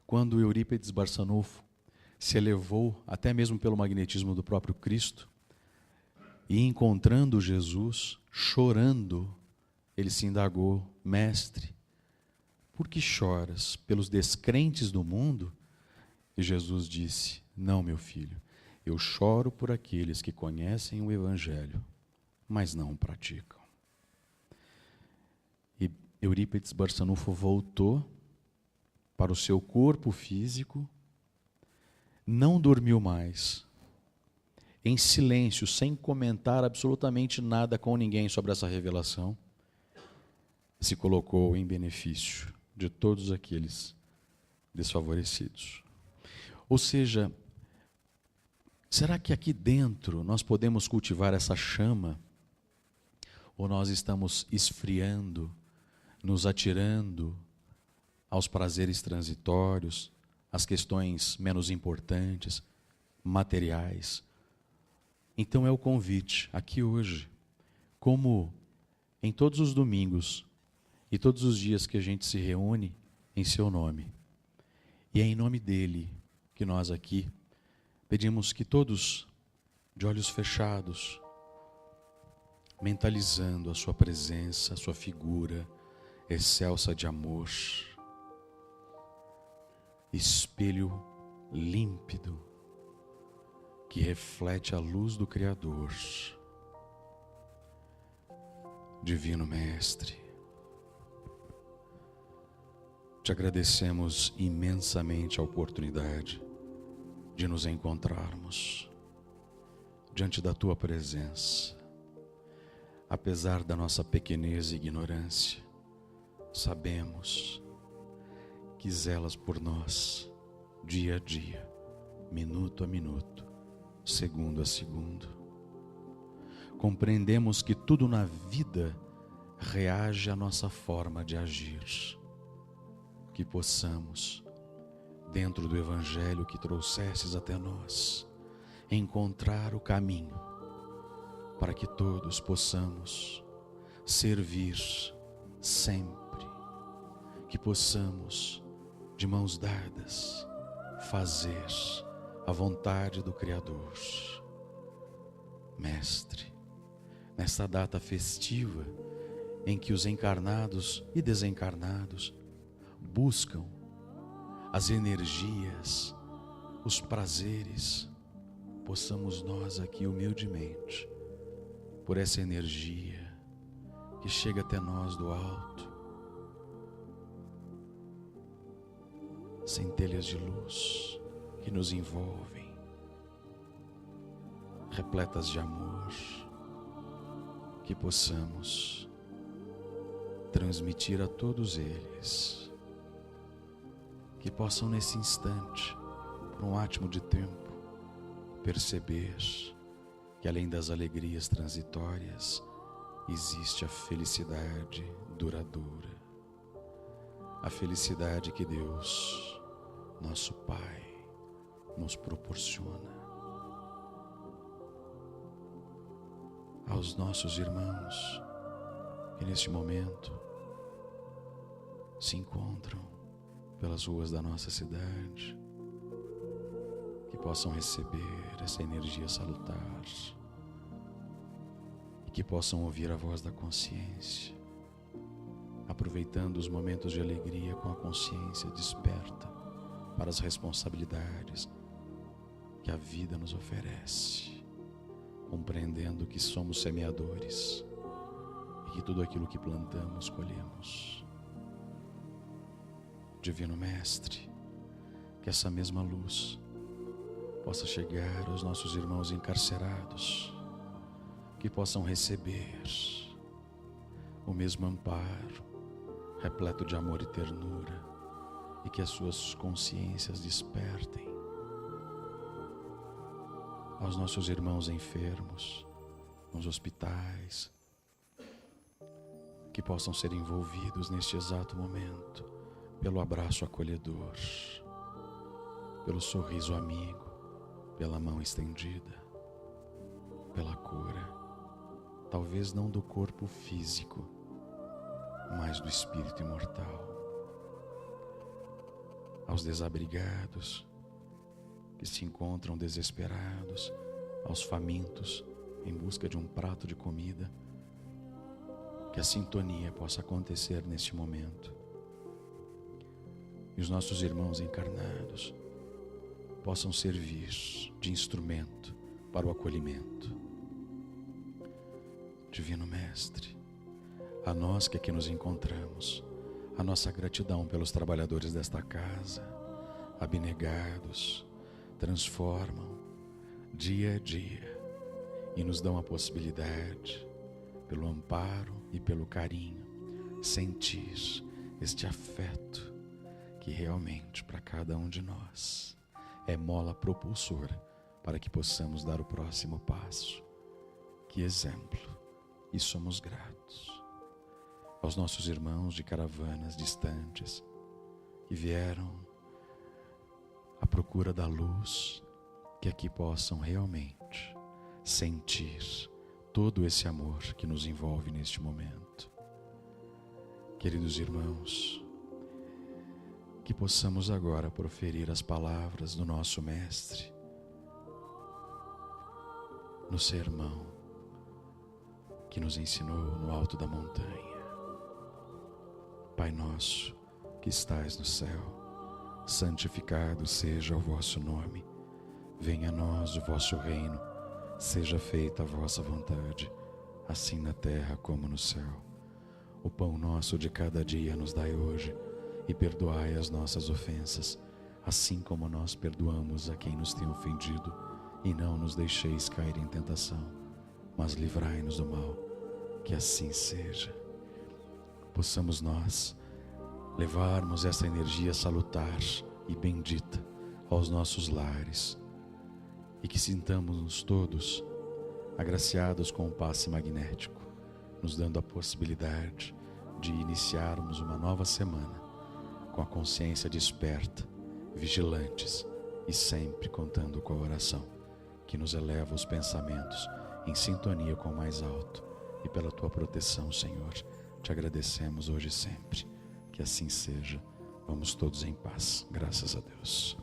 quando Eurípides Barçanufo se elevou, até mesmo pelo magnetismo do próprio Cristo, e encontrando Jesus, chorando, ele se indagou: Mestre, por que choras? Pelos descrentes do mundo? E Jesus disse: Não, meu filho, eu choro por aqueles que conhecem o Evangelho, mas não o praticam. E Eurípides Barçanufo voltou para o seu corpo físico, não dormiu mais, em silêncio, sem comentar absolutamente nada com ninguém sobre essa revelação, se colocou em benefício de todos aqueles desfavorecidos. Ou seja, será que aqui dentro nós podemos cultivar essa chama? Ou nós estamos esfriando, nos atirando aos prazeres transitórios, às questões menos importantes, materiais? Então é o convite, aqui hoje, como em todos os domingos e todos os dias que a gente se reúne em seu nome. E é em nome dele que nós aqui pedimos que todos, de olhos fechados, mentalizando a sua presença, a sua figura excelsa de amor, espelho límpido que reflete a luz do Criador. Divino Mestre, te agradecemos imensamente a oportunidade de nos encontrarmos diante da tua presença. Apesar da nossa pequenez e ignorância, sabemos que zelas por nós dia a dia, minuto a minuto, segundo a segundo. Compreendemos que tudo na vida reage à nossa forma de agir. Que possamos, dentro do Evangelho que trouxestes até nós, encontrar o caminho para que todos possamos servir sempre. Que possamos, de mãos dadas, fazer a vontade do Criador. Mestre, nesta data festiva em que os encarnados e desencarnados buscam as energias, os prazeres, possamos nós aqui humildemente por essa energia que chega até nós do alto, centelhas de luz que nos envolvem, repletas de amor, que possamos transmitir a todos eles, que possam nesse instante, por um átimo de tempo, perceber que além das alegrias transitórias, existe a felicidade duradoura, a felicidade que Deus, nosso Pai, nos proporciona. Aos nossos irmãos que neste momento se encontram pelas ruas da nossa cidade, que possam receber essa energia salutar e que possam ouvir a voz da consciência, aproveitando os momentos de alegria com a consciência desperta para as responsabilidades que a vida nos oferece, compreendendo que somos semeadores e que tudo aquilo que plantamos, colhemos. Divino Mestre, que essa mesma luz possa chegar aos nossos irmãos encarcerados, que possam receber o mesmo amparo, repleto de amor e ternura, e que as suas consciências despertem. Aos nossos irmãos enfermos, nos hospitais, que possam ser envolvidos neste exato momento pelo abraço acolhedor, pelo sorriso amigo, pela mão estendida, pela cura, talvez não do corpo físico, mas do espírito imortal. Aos desabrigados que se encontram desesperados, aos famintos em busca de um prato de comida, que a sintonia possa acontecer neste momento e os nossos irmãos encarnados possam servir de instrumento para o acolhimento. Divino Mestre, a nós que aqui nos encontramos, a nossa gratidão pelos trabalhadores desta casa, abnegados, transformam dia a dia e nos dão a possibilidade, pelo amparo e pelo carinho, sentir este afeto que realmente para cada um de nós é mola propulsora para que possamos dar o próximo passo. Que exemplo! E somos gratos aos nossos irmãos de caravanas distantes que vieram à procura da luz, que aqui possam realmente sentir todo esse amor que nos envolve neste momento. Queridos irmãos, que possamos agora proferir as palavras do nosso Mestre no sermão que nos ensinou no alto da montanha. Pai nosso que estais no céu, santificado seja o vosso nome. Venha a nós o vosso reino. Seja feita a vossa vontade, assim na terra como no céu. O pão nosso de cada dia nos dai hoje, e perdoai as nossas ofensas, assim como nós perdoamos a quem nos tem ofendido, e não nos deixeis cair em tentação, mas livrai-nos do mal. Que assim seja. Possamos nós levarmos essa energia salutar e bendita aos nossos lares, e que sintamos-nos todos agraciados com o passe magnético, nos dando a possibilidade de iniciarmos uma nova semana com a consciência desperta, vigilantes e sempre contando com a oração que nos eleva os pensamentos em sintonia com o mais alto. E pela tua proteção, Senhor, te agradecemos hoje e sempre. Que assim seja. Vamos todos em paz. Graças a Deus.